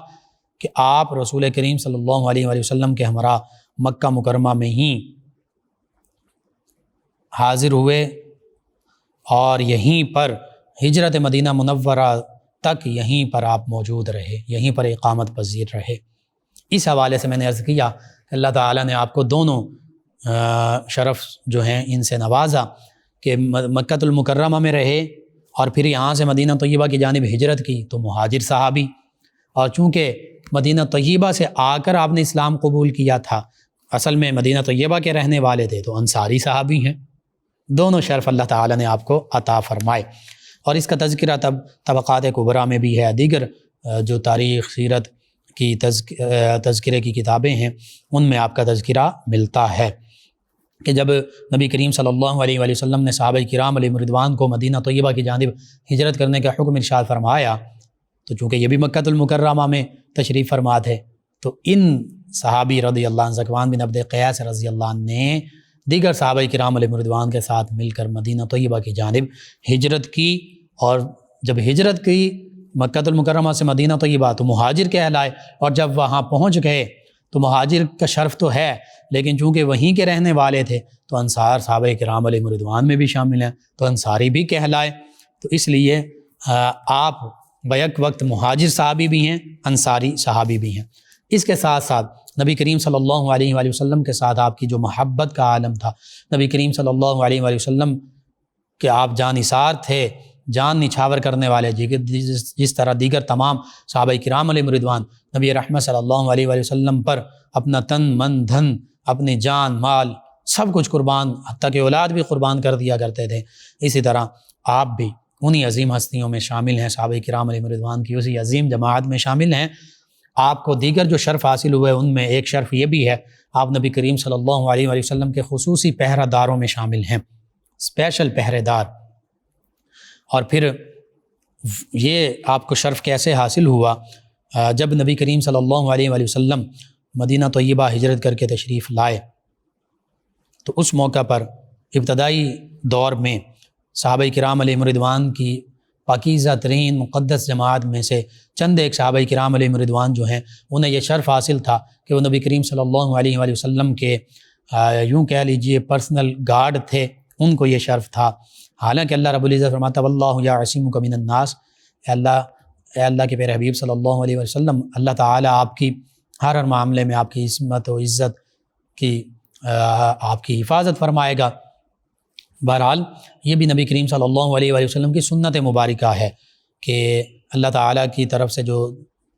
کہ آپ رسول کریم صلی اللہ علیہ وآلہ وسلم کے ہمراہ مکہ مکرمہ میں ہی حاضر ہوئے، اور یہیں پر ہجرت مدینہ منورہ تک یہیں پر آپ موجود رہے، یہیں پر اقامت پذیر رہے۔ اس حوالے سے میں نے عرض کیا کہ اللہ تعالیٰ نے آپ کو دونوں شرف جو ہیں ان سے نوازا کہ مکہ المکرمہ میں رہے، اور پھر یہاں سے مدینہ طیبہ کی جانب ہجرت کی تو مہاجر صحابی، اور چونکہ مدینہ طیبہ سے آ کر آپ نے اسلام قبول کیا تھا، اصل میں مدینہ طیبہ کے رہنے والے تھے تو انصاری صحابی ہیں۔ دونوں شرف اللہ تعالیٰ نے آپ کو عطا فرمائے، اور اس کا تذکرہ طبقات کبریٰ میں بھی ہے، دیگر جو تاریخ سیرت کی تذکرے کی کتابیں ہیں ان میں آپ کا تذکرہ ملتا ہے کہ جب نبی کریم صلی اللہ علیہ وآلہ وسلم نے صحابہ کرام علیہم رضوان کو مدینہ طیبہ کی جانب ہجرت کرنے کا حکم ارشاد فرمایا، تو چونکہ یہ بھی مکہ المکرمہ میں تشریف فرما تھے تو ان صحابی رضی اللہ عنہ ذکوان بن عبد قیس رضی اللہ عنہ نے دیگر صحابہ کرام علیہم رضوان کے ساتھ مل کر مدینہ طیبہ کی جانب ہجرت کی، اور جب ہجرت کی مکہ المکرمہ سے مدینہ طیبہ تو مہاجر کہلائے، اور جب وہاں پہنچ گئے تو مہاجر کا شرف تو ہے، لیکن چونکہ وہیں کے رہنے والے تھے تو انصار صحابہ کرام علیہم رضوان میں بھی شامل ہیں، تو انصاری بھی کہلائے۔ تو اس لیے آپ بیک وقت مہاجر صحابی بھی ہیں، انصاری صحابی بھی ہیں۔ اس کے ساتھ ساتھ نبی کریم صلی اللہ علیہ وآلہ وسلم کے ساتھ آپ کی جو محبت کا عالم تھا، نبی کریم صلی اللہ علیہ وآلہ وسلم کہ آپ جان نثار تھے، جان نچھاور کرنے والے، جس طرح دیگر تمام صحابہ کرام علیہم رضوان نبی رحمت صلی اللہ علیہ وآلہ وسلم پر اپنا تن من دھن، اپنی جان مال سب کچھ قربان، حتیٰ کہ اولاد بھی قربان کر دیا کرتے تھے، اسی طرح آپ بھی انہی عظیم ہستیوں میں شامل ہیں، صحابہ کرام علیہم رضوان کی اسی عظیم جماعت میں شامل ہیں۔ آپ کو دیگر جو شرف حاصل ہوئے ان میں ایک شرف یہ بھی ہے، آپ نبی کریم صلی اللہ علیہ وآلہ وسلم کے خصوصی پہرہ داروں میں شامل ہیں، اسپیشل پہرے دار۔ اور پھر یہ آپ کو شرف کیسے حاصل ہوا؟ جب نبی کریم صلی اللہ علیہ وآلہ وسلم مدینہ طیبہ ہجرت کر کے تشریف لائے تو اس موقع پر ابتدائی دور میں صحابہ کرام علیہم رضوان کی پاکیزہ ترین مقدس جماعت میں سے چند ایک صحابہ کرام علیہم رضوان جو ہیں انہیں یہ شرف حاصل تھا کہ وہ نبی کریم صلی اللہ علیہ وآلہ وسلم کے یوں کہہ لیجئے پرسنل گارڈ تھے، ان کو یہ شرف تھا۔ حالانکہ اللہ رب العزت فرماتا واللہ یعصمک من الناس، اے اللہ کے پیارے حبیب صلی اللہ علیہ وسلم، اللہ تعالیٰ آپ کی ہر معاملے میں آپ کی عصمت و عزت کی آپ کی حفاظت فرمائے گا۔ بہرحال یہ بھی نبی کریم صلی اللہ علیہ وآلہ وسلم کی سنت مبارکہ ہے کہ اللہ تعالیٰ کی طرف سے جو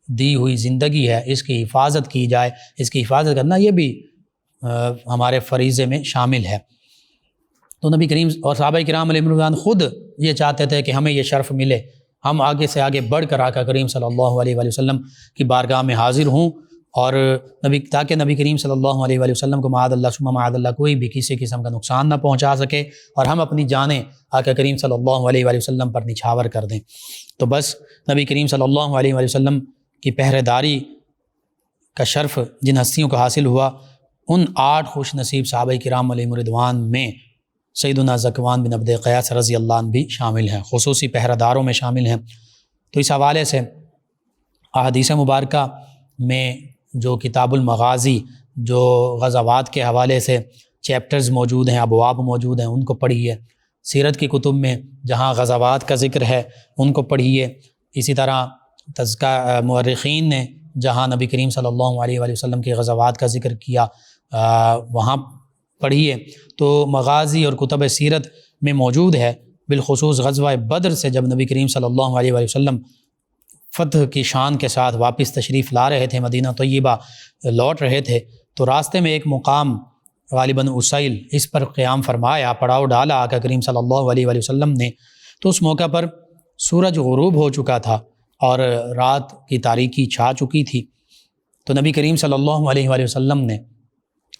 دی ہوئی زندگی ہے اس کی حفاظت کی جائے، اس کی حفاظت کرنا یہ بھی ہمارے فریضے میں شامل ہے۔ تو نبی کریم اور صحابہ کرام علیہ رضوان خود یہ چاہتے تھے کہ ہمیں یہ شرف ملے، ہم آگے سے آگے بڑھ کر آقا کریم صلی اللہ علیہ وآلہ وسلم کی بارگاہ میں حاضر ہوں، اور تاکہ نبی کریم صلی اللہ علیہ وآلہ وسلم کو معاذ اللہ ثم معاذ اللہ کوئی بھی کسی قسم کا نقصان نہ پہنچا سکے، اور ہم اپنی جانیں آقا کریم صلی اللہ علیہ وآلہ وسلم پر نچھاور کر دیں۔ تو بس نبی کریم صلی اللہ علیہ وآلہ وسلم کی پہرے داری کا شرف جن ہستیوں کو حاصل ہوا، ان 8 خوش نصیب صحابہ کرام علیہ رضوان میں سیدنا ذکوان بن عبد قیس رضی اللہ عنہ بھی شامل ہیں، خصوصی پہرہ داروں میں شامل ہیں۔ تو اس حوالے سے احادیث مبارکہ میں جو کتاب المغازی، جو غزوات کے حوالے سے چیپٹرز موجود ہیں، ابواب موجود ہیں، ان کو پڑھیے۔ سیرت کی کتب میں جہاں غزوات کا ذکر ہے ان کو پڑھیے۔ اسی طرح تذکرہ مورخین نے جہاں نبی کریم صلی اللہ علیہ وآلہ وسلم کی غزوات کا ذکر کیا وہاں پڑھیے۔ تو مغازی اور کتب سیرت میں موجود ہے، بالخصوص غزوہ بدر سے جب نبی کریم صلی اللہ علیہ وآلہ وسلم فتح کی شان کے ساتھ واپس تشریف لا رہے تھے، مدینہ طیبہ لوٹ رہے تھے، تو راستے میں ایک مقام غالباً اسیل، اس پر قیام فرمایا، پڑاؤ ڈالا آقا کریم صلی اللہ علیہ وآلہ وسلم نے۔ تو اس موقع پر سورج غروب ہو چکا تھا اور رات کی تاریکی چھا چکی تھی، تو نبی کریم صلی اللہ علیہ وآلہ وسلم نے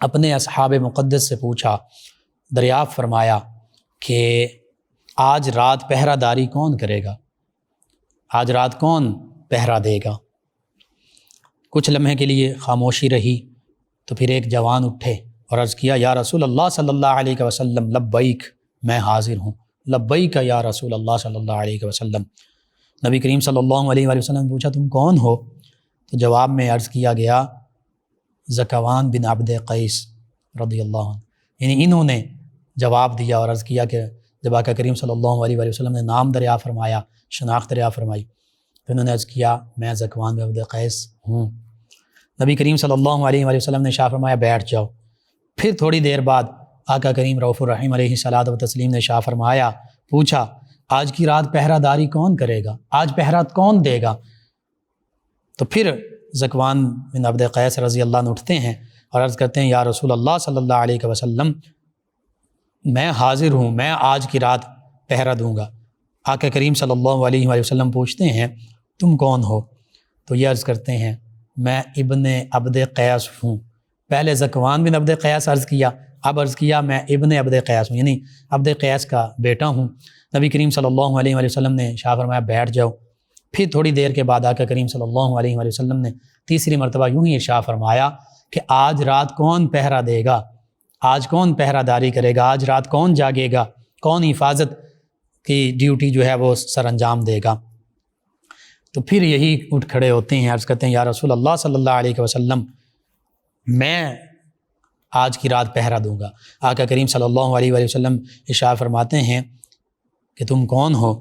اپنے اصحاب مقدس سے پوچھا، دریافت فرمایا کہ آج رات پہرہ داری کون کرے گا، آج رات کون پہرہ دے گا؟ کچھ لمحے کے لیے خاموشی رہی، تو پھر ایک جوان اٹھے اور عرض کیا، یا رسول اللہ صلی اللہ علیہ وسلم لبیک، میں حاضر ہوں، لبیک یا رسول اللہ صلی اللہ علیہ وسلم۔ نبی کریم صلی اللہ علیہ وآلہ وسلم نے پوچھا تم کون ہو؟ تو جواب میں عرض کیا گیا ذکوان بن عبد قیس رضی اللہ عنہ، یعنی انہوں نے جواب دیا اور عرض کیا کہ جب آقا کریم صلی اللہ علیہ وآلہ وسلم نے نام دریافت فرمایا، شناخت دریافت فرمائی، تو انہوں نے عرض کیا میں ذکوان بن عبد قیس ہوں۔ نبی کریم صلی اللہ علیہ وآلہ وسلم نے ارشاد فرمایا بیٹھ جاؤ۔ پھر تھوڑی دیر بعد آقا کریم رؤوف الرحیم علیہ الصلوۃ والتسلیم نے ارشاد فرمایا، پوچھا آج کی رات پہرہ داری کون کرے گا، آج پہرہ کون دے گا؟ تو پھر ذکوان بن عبد قیس رضی اللہ عنہ اٹھتے ہیں اور عرض کرتے ہیں، یا رسول اللہ صلی اللہ علیہ وسلم میں حاضر ہوں، میں آج کی رات پہرہ دوں گا۔ آقا کریم صلی اللہ علیہ وآلہ وسلم پوچھتے ہیں تم کون ہو؟ تو یہ عرض کرتے ہیں میں ابن عبد قیس ہوں۔ پہلے ذکوان بن عبد قیس عرض کیا، اب عرض کیا میں ابن عبد قیس ہوں، یعنی عبد قیس کا بیٹا ہوں۔ نبی کریم صلی اللہ علیہ وآلہ وسلم نے ارشاد فرمایا بیٹھ جاؤ۔ پھر تھوڑی دیر کے بعد آقا کریم صلی اللہ علیہ وآلہ وسلم نے تیسری مرتبہ یوں ہی ارشاد فرمایا کہ آج رات کون پہرا دے گا، آج کون پہرا داری کرے گا، آج رات کون جاگے گا، کون حفاظت کی ڈیوٹی جو ہے وہ سر انجام دے گا۔ تو پھر یہی اٹھ کھڑے ہوتے ہیں، عرض کرتے ہیں یا رسول اللہ صلی اللہ علیہ وسلم میں آج کی رات پہرا دوں گا۔ آقا کریم صلی اللہ علیہ وآلہ وسلم ارشاد فرماتے ہیں کہ تم کون ہو؟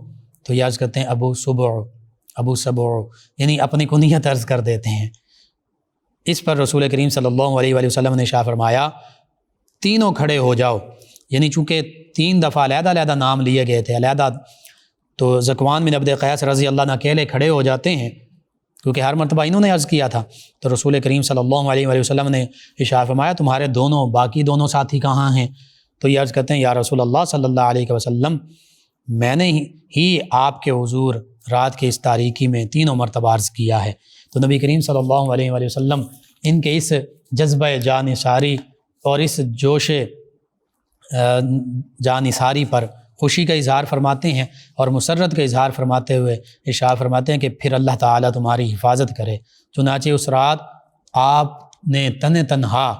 تو یہ عرض کرتے ہیں ابو سبع، یعنی اپنی کنیت عرض کر دیتے ہیں۔ اس پر رسول کریم صلی اللہ علیہ وآلہ وسلم نے ارشاد فرمایا تینوں کھڑے ہو جاؤ، یعنی چونکہ 3 دفعہ علیحدہ علیحدہ نام لیے گئے تھے علیحدہ، تو ذکوان بن عبد قیس رضی اللہ عنہ اکیلے کھڑے ہو جاتے ہیں کیونکہ ہر مرتبہ انہوں نے عرض کیا تھا۔ تو رسول کریم صلی اللہ علیہ وآلہ وسلم نے ارشاد فرمایا تمہارے باقی دونوں ساتھی کہاں ہیں؟ تو یہ عرض کرتے ہیں یا رسول اللہ صلی اللہ علیہ وسلم میں نے ہی آپ کے حضور رات کے اس تاریکی میں 3 مرتبہ عرض کیا ہے۔ تو نبی کریم صلی اللہ علیہ وآلہ وسلم ان کے اس جذبہ جانثاری اور اس جوش جانثاری پر خوشی کا اظہار فرماتے ہیں اور مسرت کا اظہار فرماتے ہوئے ارشاد فرماتے ہیں کہ پھر اللہ تعالیٰ تمہاری حفاظت کرے۔ چنانچہ اس رات آپ نے تنہا،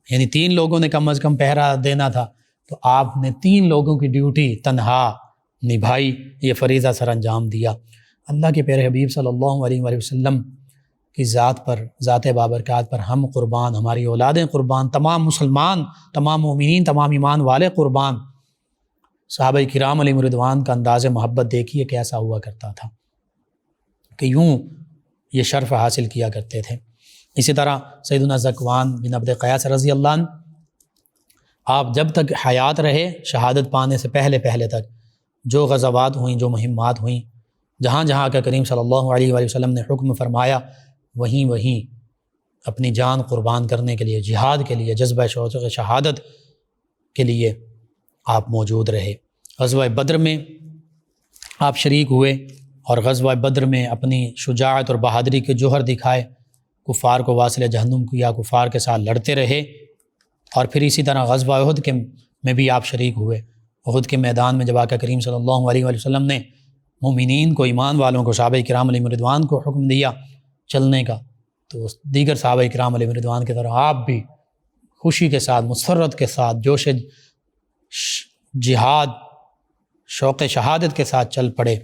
یعنی 3 لوگوں نے کم از کم پہرا دینا تھا، تو آپ نے 3 لوگوں کی ڈیوٹی تنہا نبھائی، یہ فریضہ سر انجام دیا۔ اللہ کے پیارے حبیب صلی اللہ علیہ وآلہ وسلم کی ذات پر، ذات بابرکات پر ہم قربان، ہماری اولادیں قربان، تمام مسلمان، تمام مومنین، تمام ایمان والے قربان۔ صحابہ کرام علیہم رضوان کا انداز محبت دیکھیے کیسا ہوا کرتا تھا کہ یوں یہ شرف حاصل کیا کرتے تھے۔ اسی طرح سیدنا ذکوان بن عبد قیس رضی اللہ عنہ آپ جب تک حیات رہے، شہادت پانے سے پہلے تک جو غزوات ہوئیں، جو مہمات ہوئیں، جہاں جہاں کا کریم صلی اللہ علیہ وآلہ وسلم نے حکم فرمایا وہیں اپنی جان قربان کرنے کے لیے، جہاد کے لیے، جذبہ شہادت کے لیے آپ موجود رہے۔ غزوہ بدر میں آپ شریک ہوئے اور غزوہ بدر میں اپنی شجاعت اور بہادری کے جوہر دکھائے، کفار کو واصل جہنم کیا، کفار کے ساتھ لڑتے رہے۔ اور پھر اسی طرح غزوہ احد میں بھی آپ شریک ہوئے۔ احد کے میدان میں جب آقا کریم صلی اللہ علیہ وآلہ وسلم نے مومنین کو، ایمان والوں کو، صحابہ کرام علیہم رضوان کو حکم دیا چلنے کا، تو دیگر صحابہ کرام علیہم رضوان کی طرح آپ بھی خوشی کے ساتھ، مسرت کے ساتھ، جوش جہاد، شوق شہادت کے ساتھ چل پڑے۔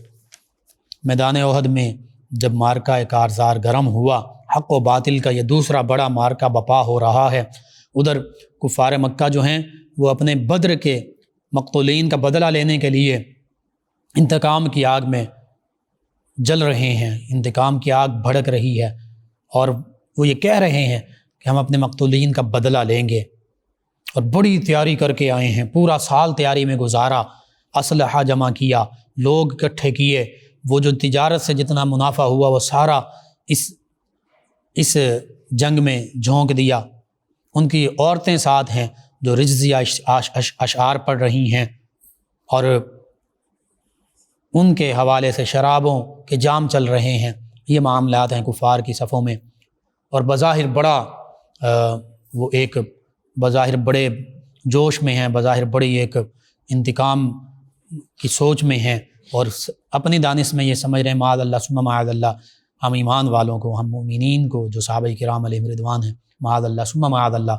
میدان احد میں جب مارکہ کارزار گرم ہوا، حق و باطل کا یہ دوسرا بڑا مارکہ بپا ہو رہا ہے، ادھر کفار مکہ جو ہیں وہ اپنے بدر کے مقتولین کا بدلہ لینے کے لیے انتقام کی آگ میں جل رہے ہیں، انتقام کی آگ بھڑک رہی ہے، اور وہ یہ کہہ رہے ہیں کہ ہم اپنے مقتولین کا بدلہ لیں گے، اور بڑی تیاری کر کے آئے ہیں، پورا سال تیاری میں گزارا، اسلحہ جمع کیا، لوگ اکٹھے کیے، وہ جو تجارت سے جتنا منافع ہوا وہ سارا اس جنگ میں جھونک دیا۔ ان کی عورتیں ساتھ ہیں جو رجزیہ اشعار پڑھ رہی ہیں، اور ان کے حوالے سے شرابوں کے جام چل رہے ہیں۔ یہ معاملات ہیں کفار کی صفوں میں، اور بظاہر بظاہر بڑے جوش میں ہیں، بظاہر بڑی ایک انتقام کی سوچ میں ہیں، اور اپنی دانش میں یہ سمجھ رہے ہیں معاذ اللہ ثم معاذ اللہ، ہم ایمان والوں کو، ہم مومنین کو جو صحابہ کرام علیہم رضوان ہیں، معاذ اللہ ثم معاذ اللہ،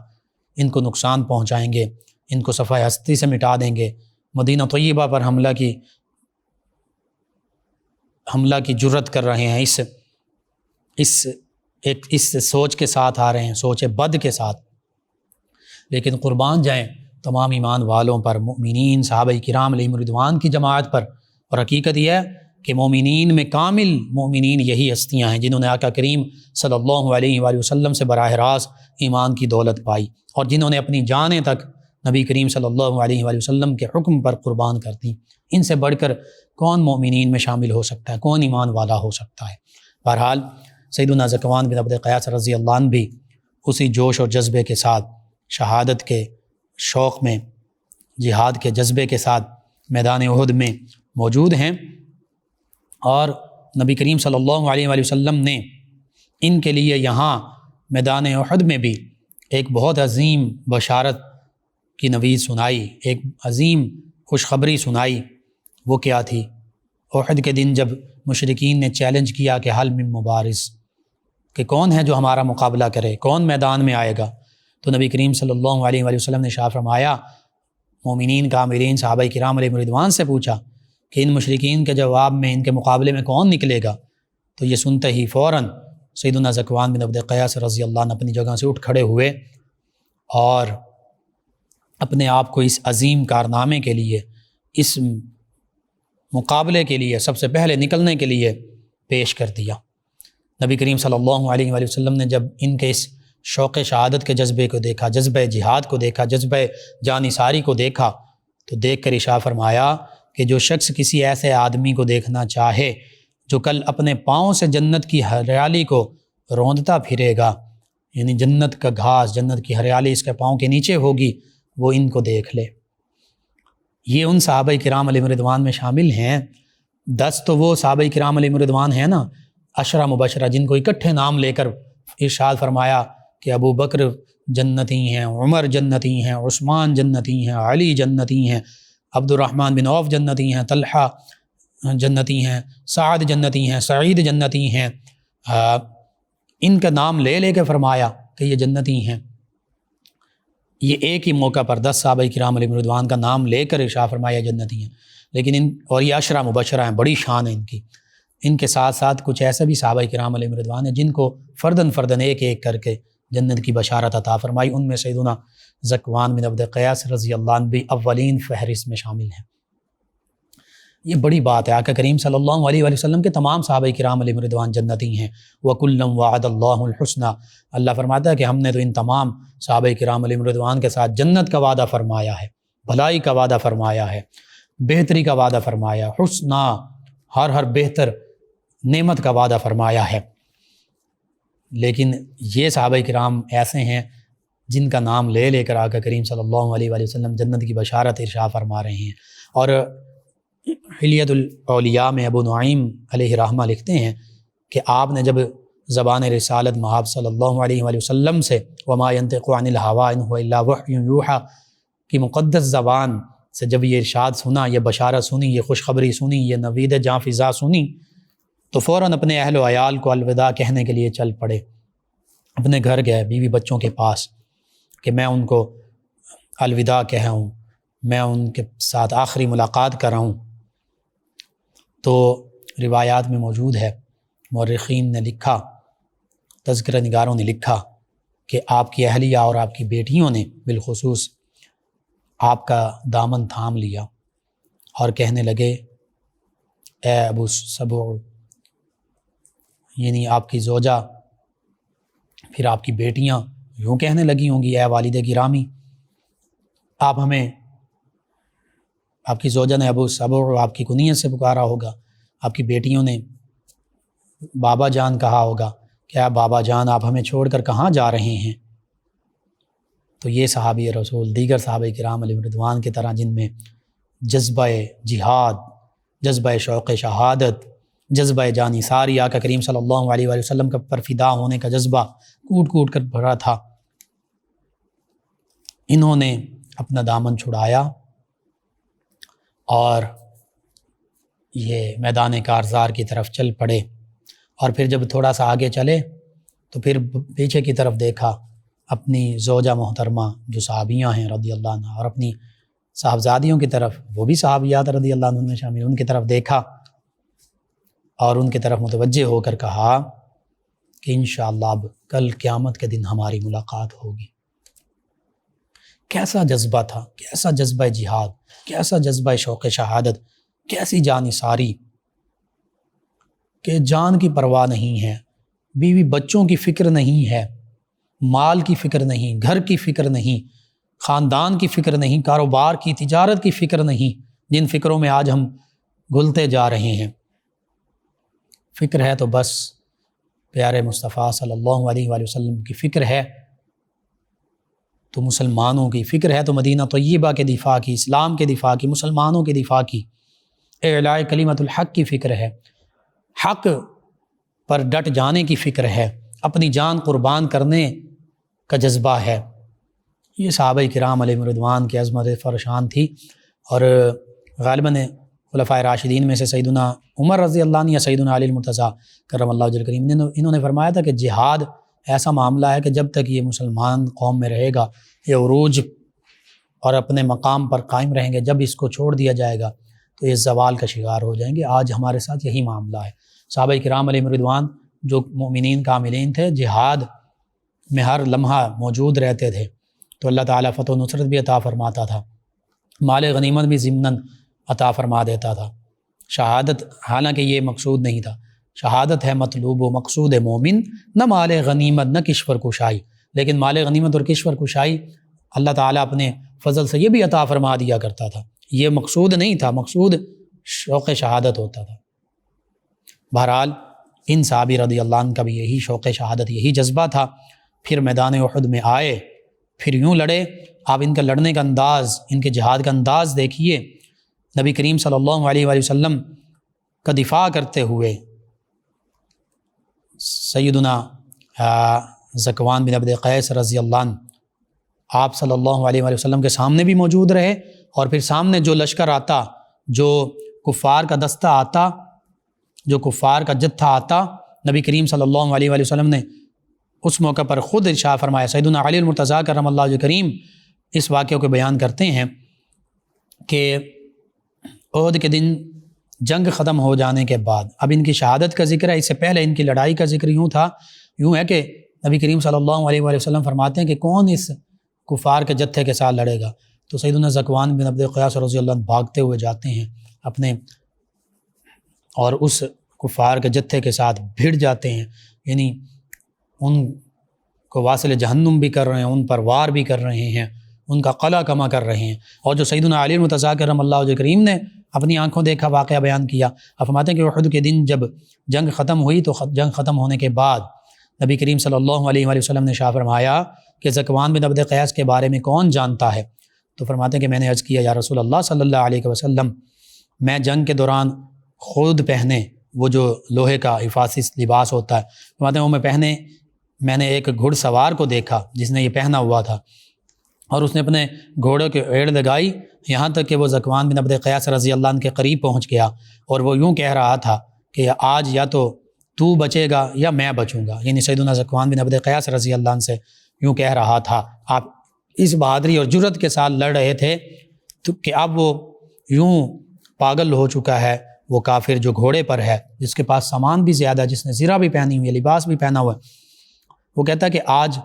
ان کو نقصان پہنچائیں گے، ان کو صفحہ ہستی سے مٹا دیں گے، مدینہ طیبہ پر حملہ کی جرت کر رہے ہیں، اس سوچ کے ساتھ آ رہے ہیں، سوچ بد کے ساتھ۔ لیکن قربان جائیں تمام ایمان والوں پر، مومنین صحابہ کرام علیہم رضوان کی جماعت پر۔ اور حقیقت یہ ہے کہ مومنین میں کامل مومنین یہی ہستیاں ہیں جنہوں نے آقا کریم صلی اللہ علیہ وآلہ وسلم سے براہ راست ایمان کی دولت پائی، اور جنہوں نے اپنی جانیں تک نبی کریم صلی اللہ علیہ وآلہ وسلم کے حکم پر قربان کر دیں۔ ان سے بڑھ کر کون مومنین میں شامل ہو سکتا ہے، کون ایمان والا ہو سکتا ہے؟ بہرحال سیدنا ذکوان بن عبد قیس رضی اللہ عنہ بھی اسی جوش اور جذبے کے ساتھ، شہادت کے شوق میں، جہاد کے جذبے کے ساتھ میدان احد میں موجود ہیں، اور نبی کریم صلی اللہ علیہ وآلہ وسلم نے ان کے لیے یہاں میدان احد میں بھی ایک بہت عظیم بشارت کی نوید سنائی، ایک عظیم خوشخبری سنائی۔ وہ کیا تھی؟ احد کے دن جب مشرکین نے چیلنج کیا کہ حل من مبارز، کہ کون ہے جو ہمارا مقابلہ کرے، کون میدان میں آئے گا؟ تو نبی کریم صلی اللہ علیہ وآلہ وسلم نے ارشاد فرمایا، مومنین کا عاملین صحابہ کرام علیہم رضوان سے پوچھا کہ ان مشرکین کے جواب میں ان کے مقابلے میں کون نکلے گا؟ تو یہ سنتے ہی فوراً سیدنا ذکوان بن عبد قیس رضی اللہ عنہ اپنی جگہ سے اٹھ کھڑے ہوئے اور اپنے آپ کو اس عظیم کارنامے کے لیے، اس مقابلے کے لیے سب سے پہلے نکلنے کے لیے پیش کر دیا۔ نبی کریم صلی اللہ علیہ وآلہ وسلم نے جب ان کے اس شوق شہادت کے جذبے کو دیکھا، جذبہ جہاد کو دیکھا، جذبہ جان نثاری کو دیکھا، تو دیکھ کر ارشاد فرمایا کہ جو شخص کسی ایسے آدمی کو دیکھنا چاہے جو کل اپنے پاؤں سے جنت کی ہریالی کو روندتا پھرے گا، یعنی جنت کا گھاس، جنت کی ہریالی اس کے پاؤں کے نیچے ہوگی، وہ ان کو دیکھ لے۔ یہ ان صحابہ کرام علیہم رضوان میں شامل ہیں۔ 10 تو وہ صحابہ کرام علیہم رضوان ہیں نا، عشرہ مبشرہ، جن کو اکٹھے نام لے کر ارشاد فرمایا کہ ابو بکر جنتی ہیں، عمر جنتی ہیں، عثمان جنتی ہیں، علی جنتی ہیں، عبد الرحمن بن عوف جنتی ہیں، طلحہ جنتی ہیں، سعد جنتی ہیں، سعید جنتی ہیں۔ ان کا نام لے لے کے فرمایا کہ یہ جنتی ہیں۔ یہ ایک ہی موقع پر 10 صحابہ کرام علیہم رضوان کا نام لے کر ارشاد فرمایا جنتی ہیں، لیکن اور یہ عشرہ مبشرہ ہیں، بڑی شان ہے ان کی۔ ان کے ساتھ ساتھ کچھ ایسے بھی صحابہ کرام علیہم رضوان ہیں جن کو فرداً ایک ایک کر کے جنت کی بشارت عطا فرمائی۔ ان میں سیدنا ذکوان بن عبد قیس رضی اللہ عنہ بھی اولین فہرست میں شامل ہیں۔ یہ بڑی بات ہے، آقا کریم صلی اللہ علیہ وآلہ وسلم کے تمام صحابہ کرام علیہم رضوان جنتی ہیں۔ وَكُلًّا وَعَدَ اللَّهُ الْحُسْنَى، اللہ فرماتا ہے کہ ہم نے تو ان تمام صحابہ کرام علیہم رضوان کے ساتھ جنت کا وعدہ فرمایا ہے، بھلائی کا وعدہ فرمایا ہے، بہتری کا وعدہ فرمایا، حسنہ، ہر بہتر نعمت کا وعدہ فرمایا ہے۔ لیکن یہ صحابہ کرام ایسے ہیں جن کا نام لے لے کر آقا کریم صلی اللہ علیہ وآلہ وسلم جنت کی بشارت ارشاد فرما رہے ہیں۔ اور حلیۃ الاولیاء میں ابو نعیم علیہ رحمہ لکھتے ہیں کہ آپ نے جب زبان رسالت مآب صلی اللہ علیہ وآلہ وسلم سے وما ينطق عن الهوى ان هو الا وحی یوحی کی مقدس زبان سے جب یہ ارشاد سنا، یہ بشارت سنی، یہ خوشخبری سنی، یہ نوید جاں فضا سنی، تو فوراً اپنے اہل و عیال کو الوداع کہنے کے لیے چل پڑے۔ اپنے گھر گئے بیوی بچوں کے پاس کہ میں ان کو الوداع کہوں، میں ان کے ساتھ آخری ملاقات کراؤں۔ تو روایات میں موجود ہے، مورخین نے لکھا، تذکرہ نگاروں نے لکھا کہ آپ کی اہلیہ اور آپ کی بیٹیوں نے بالخصوص آپ کا دامن تھام لیا اور کہنے لگے اے ابو سبع، یعنی آپ کی زوجہ، پھر آپ کی بیٹیاں یوں کہنے لگی ہوں گی اے والد گرامی، آپ ہمیں، آپ کی زوجہ نے ابو سبع آپ کی کنیت سے پکارا ہوگا، آپ کی بیٹیوں نے بابا جان کہا ہوگا، کیا بابا جان آپ ہمیں چھوڑ کر کہاں جا رہے ہیں؟ تو یہ صحابی رسول دیگر صحابہ کرام علیہم رضوان کی طرح جن میں جذبہ جہاد، جذبہ شوق شہادت، جذبہ جان نثاری، آقا کریم صلی اللہ علیہ وآلہ وسلم کا پر فدا ہونے کا جذبہ کوٹ کوٹ کر بھرا تھا، انہوں نے اپنا دامن چھڑایا اور یہ میدان کارزار کی طرف چل پڑے۔ اور پھر جب تھوڑا سا آگے چلے تو پھر پیچھے کی طرف دیکھا، اپنی زوجہ محترمہ جو صحابیاں ہیں رضی اللہ عنہ، اور اپنی صاحبزادیوں کی طرف، وہ بھی صحابیات رضی اللہ عنہ میں شامل، ان کی طرف دیکھا اور ان کی طرف متوجہ ہو کر کہا کہ انشاءاللہ اب کل قیامت کے دن ہماری ملاقات ہوگی۔ کیسا جذبہ تھا، کیسا جذبہ جہاد، کیسا جذبہ شوق شہادت، کیسی جان نثاری کہ جان کی پرواہ نہیں ہے، بیوی بچوں کی فکر نہیں ہے، مال کی فکر نہیں، گھر کی فکر نہیں، خاندان کی فکر نہیں، کاروبار کی، تجارت کی فکر نہیں، جن فکروں میں آج ہم گھلتے جا رہے ہیں۔ فکر ہے تو بس پیارے مصطفیٰ صلی اللہ علیہ وآلہ وسلم کی فکر ہے، تو مسلمانوں کی فکر ہے تو مدینہ طیبہ کے دفاع کی، اسلام کے دفاع کی، مسلمانوں کے دفاع کی، اعلاء کلمت الحق کی فکر ہے، حق پر ڈٹ جانے کی فکر ہے، اپنی جان قربان کرنے کا جذبہ ہے۔ یہ صحابہ کرام علیہم رضوان کی عظمت فرشان تھی، اور غالباً خلفائے راشدین میں سے سیدنا عمر رضی اللہ عنہ یا سیدنا علی المرتضیٰ کرم اللہ وجہ الکریم انہوں نے فرمایا تھا کہ جہاد ایسا معاملہ ہے کہ جب تک یہ مسلمان قوم میں رہے گا، یہ عروج اور اپنے مقام پر قائم رہیں گے، جب اس کو چھوڑ دیا جائے گا تو یہ زوال کا شکار ہو جائیں گے۔ آج ہمارے ساتھ یہی معاملہ ہے۔ صحابہ کرام علیہم رضوان جو مومنین کاملین تھے، جہاد میں ہر لمحہ موجود رہتے تھے، تو اللہ تعالیٰ فتح و نصرت بھی عطا فرماتا تھا، مال غنیمت بھی ضمناً عطا فرما دیتا تھا۔ شہادت حالانکہ یہ مقصود نہیں تھا، شہادت ہے مطلوب و مقصود مومن، نہ مال غنیمت نہ کشور کشائی، لیکن مال غنیمت اور کشور کشائی اللہ تعالیٰ اپنے فضل سے یہ بھی عطا فرما دیا کرتا تھا، یہ مقصود نہیں تھا، مقصود شوق شہادت ہوتا تھا۔ بہرحال ان صحابی رضی اللہ عنہ کا بھی یہی شوق شہادت، یہی جذبہ تھا۔ پھر میدان احد میں آئے، پھر یوں لڑے۔ آپ ان کا لڑنے کا انداز، ان کے جہاد کا انداز دیکھیے۔ نبی کریم صلی اللہ علیہ وآلہ وسلم کا دفاع کرتے ہوئے سیدنا ذکوان بن عبد قیس رضی اللہ عنہ آپ صلی اللہ علیہ وآلہ وسلم کے سامنے بھی موجود رہے، اور پھر سامنے جو لشکر آتا، جو کفار کا دستہ آتا، جو کفار کا جتھا آتا، نبی کریم صلی اللہ علیہ وآلہ وسلم نے اس موقع پر خود ارشاد فرمایا۔ سیدنا علی المرتضیٰ کرم اللہ وجہ کریم اس واقعے کو بیان کرتے ہیں کہ احد کے دن جنگ ختم ہو جانے کے بعد، اب ان کی شہادت کا ذکر ہے، اس سے پہلے ان کی لڑائی کا ذکر یوں ہے کہ نبی کریم صلی اللہ علیہ وآلہ وسلم فرماتے ہیں کہ کون اس کفار کے جتھے کے ساتھ لڑے گا؟ تو سیدنا ذکوان بن عبد قیس رضی اللہ عنہ بھاگتے ہوئے جاتے ہیں اپنے، اور اس کفار کے جتھے کے ساتھ بھیڑ جاتے ہیں، یعنی ان کو واصل جہنم بھی کر رہے ہیں، ان پر وار بھی کر رہے ہیں، ان کا قلع کما کر رہے ہیں۔ اور جو سیدنا علی المرتضیٰ کرم اللہ وجہ کریم نے اپنی آنکھوں دیکھا واقعہ بیان کیا، اب فرماتے ہیں کہ احد کے دن جب جنگ ختم ہوئی تو جنگ ختم ہونے کے بعد نبی کریم صلی اللہ علیہ وآلہ وسلم نے ارشاد فرمایا کہ ذکوان بن عبد قیس کے بارے میں کون جانتا ہے؟ تو فرماتے ہیں کہ میں نے عرض کیا یا رسول اللہ صلی اللہ علیہ وسلم، میں جنگ کے دوران خود پہنے وہ جو لوہے کا حفاظی لباس ہوتا ہے، فرماتے ہیں وہ میں نے ایک گھڑ سوار کو دیکھا جس نے یہ پہنا ہوا تھا، اور اس نے اپنے گھوڑے کے ایڑ لگائی یہاں تک کہ وہ ذکوان بن عبد قیس رضی اللہ عنہ کے قریب پہنچ گیا، اور وہ یوں کہہ رہا تھا کہ آج یا تو بچے گا یا میں بچوں گا، یعنی سیدنا ذکوان بن عبد قیس رضی اللہ عنہ سے یوں کہہ رہا تھا۔ آپ اس بہادری اور جرأت کے ساتھ لڑ رہے تھے تو کہ اب وہ یوں پاگل ہو چکا ہے، وہ کافر جو گھوڑے پر ہے، جس کے پاس سامان بھی زیادہ، جس نے زرہ بھی پہنی ہوئی ہے، لباس بھی پہنا ہوا ہے، وہ کہتا ہے کہ آج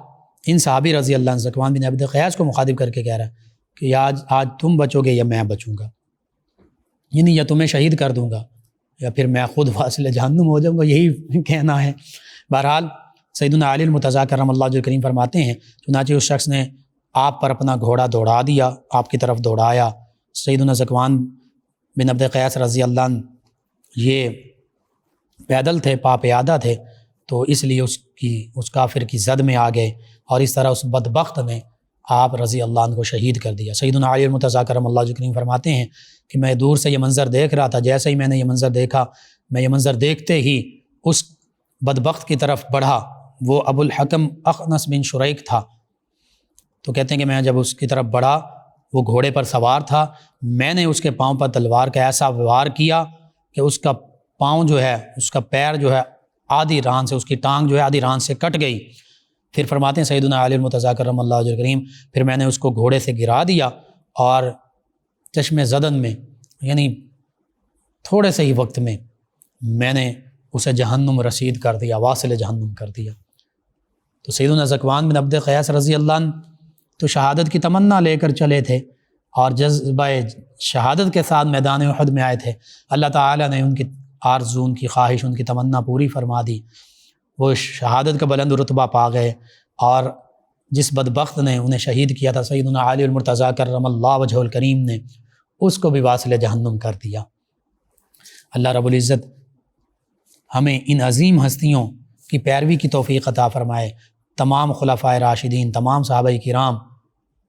ان صحابی رضی اللہ عنہ ذکوان بن عبد قیس کو مخاطب کر کے کہہ رہا ہے کہ آج تم بچو گے یا میں بچوں گا، یعنی یا تمہیں شہید کر دوں گا یا پھر میں خود واصل جہنم ہو جاؤں گا، یہی کہنا ہے۔ بہرحال سیدنا علی المرتضیٰ کرم اللہ وجہ کریم فرماتے ہیں چنانچہ اس شخص نے آپ پر اپنا گھوڑا دوڑا دیا، آپ کی طرف دوڑایا۔ سیدنا ذکوان بن عبد قیس رضی اللہ عنہ یہ پیدل تھے، پیادہ تھے، تو اس لیے اس کافر کی زد میں آ گئے، اور اس طرح اس بدبخت نے آپ رضی اللہ عنہ کو شہید کر دیا۔ سیدنا علی المرتضیٰ کرم اللہ وجہ کریم فرماتے ہیں کہ میں دور سے یہ منظر دیکھ رہا تھا، جیسے ہی میں نے یہ منظر دیکھا، میں یہ منظر دیکھتے ہی اس بدبخت کی طرف بڑھا، وہ ابو الحکم اخنس بن شریک تھا۔ تو کہتے ہیں کہ میں جب اس کی طرف بڑھا، وہ گھوڑے پر سوار تھا، میں نے اس کے پاؤں پر تلوار کا ایسا وار کیا کہ اس کا پاؤں جو ہے، اس کا پیر جو ہے آدھی ران سے، اس کی ٹانگ جو ہے آدھی ران سے کٹ گئی۔ پھر فرماتے ہیں سیدنا علی المرتضیٰ کرم اللہ وجہ کریم، پھر میں نے اس کو گھوڑے سے گرا دیا، اور چشم زدن میں، یعنی تھوڑے سے ہی وقت میں نے اسے جہنم رسید کر دیا، واصل جہنم کر دیا۔ تو سیدنا ذکوان بن عبد قیس رضی اللہ عنہ تو شہادت کی تمنا لے کر چلے تھے، اور جذبہ شہادت کے ساتھ میدان احد میں آئے تھے۔ اللہ تعالیٰ نے ان کی آرزو، ان کی خواہش، ان کی تمنا پوری فرما دی، وہ شہادت کا بلند رتبہ پا گئے، اور جس بدبخت نے انہیں شہید کیا تھا سیدنا علی المرتضیٰ کرم اللہ وجہ الکریم نے، اس کو بھی واصل جہنم کر دیا۔ اللہ رب العزت ہمیں ان عظیم ہستیوں کی پیروی کی توفیق عطا فرمائے۔ تمام خلفائے راشدین، تمام صحابہ کرام،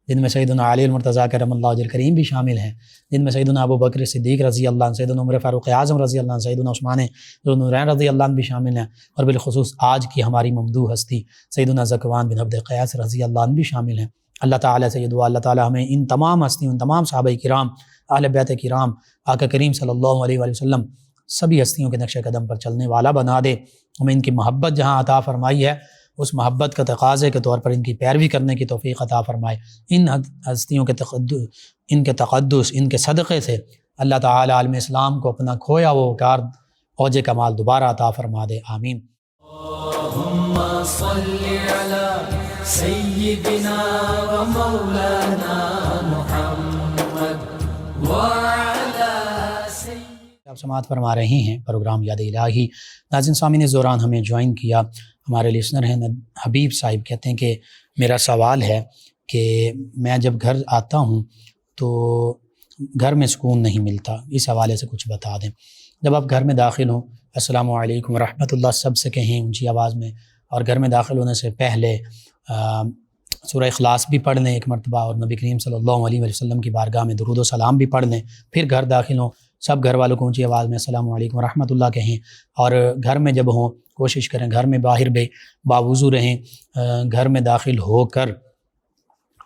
جن میں سیدنا علی المرتضیٰ کرم اللہ وجہ الکریم بھی شامل ہیں، جن میں سیدنا ابو بکر صدیق رضی اللہ عنہ، سیدنا عمر فاروق اعظم رضی اللہ عنہ، سیدنا عثمان ذو النورین رضی اللہ عنہ بھی شامل ہیں، اور بالخصوص آج کی ہماری ممدوح ہستی سیدنا ذکوان بن عبد قیس رضی اللہ عنہ بھی شامل ہیں۔ اللہ تعالیٰ سے یہ دعا، اللہ تعالیٰ ہمیں ان تمام ہستیوں، ان تمام صحابہ کرام اہل بیت کرام، آقا کریم صلی اللہ علیہ وآلہ وسلم سبھی ہستیوں کے نقش قدم پر چلنے والا بنا دے۔ ہمیں ان کی محبت جہاں عطا فرمائی ہے اس محبت کا تقاضے کے طور پر ان کی پیروی کرنے کی توفیق عطا فرمائے۔ ان ہستیوں کے تقدس، ان کے صدقے سے اللہ تعالی عالم اسلام کو اپنا کھویا وہ وقار اوج کمال دوبارہ عطا فرما دے، آمین۔ اللہم صلی علی سیدنا و مولانا محمد وعلی آپ سماعت فرما رہے ہیں پروگرام یاد الہی۔ ناظرین سامعین اس دوران ہمیں جوائن کیا ہمارے لسنر ہیں حبیب صاحب، کہتے ہیں کہ میرا سوال ہے کہ میں جب گھر آتا ہوں تو گھر میں سکون نہیں ملتا، اس حوالے سے کچھ بتا دیں۔ جب آپ گھر میں داخل ہوں السلام علیکم ورحمۃ اللہ سب سے کہیں اونچی آواز میں، اور گھر میں داخل ہونے سے پہلے سورہ اخلاص بھی پڑھ لیں ایک مرتبہ، اور نبی کریم صلی اللہ علیہ وسلم کی بارگاہ میں درود و سلام بھی پڑھ لیں، پھر گھر داخل ہوں سب گھر والوں کو اونچی آواز میں السلام علیکم ورحمۃ اللہ کہیں، اور گھر میں جب ہوں کوشش کریں گھر میں باہر بھی باوضو رہیں، گھر میں داخل ہو کر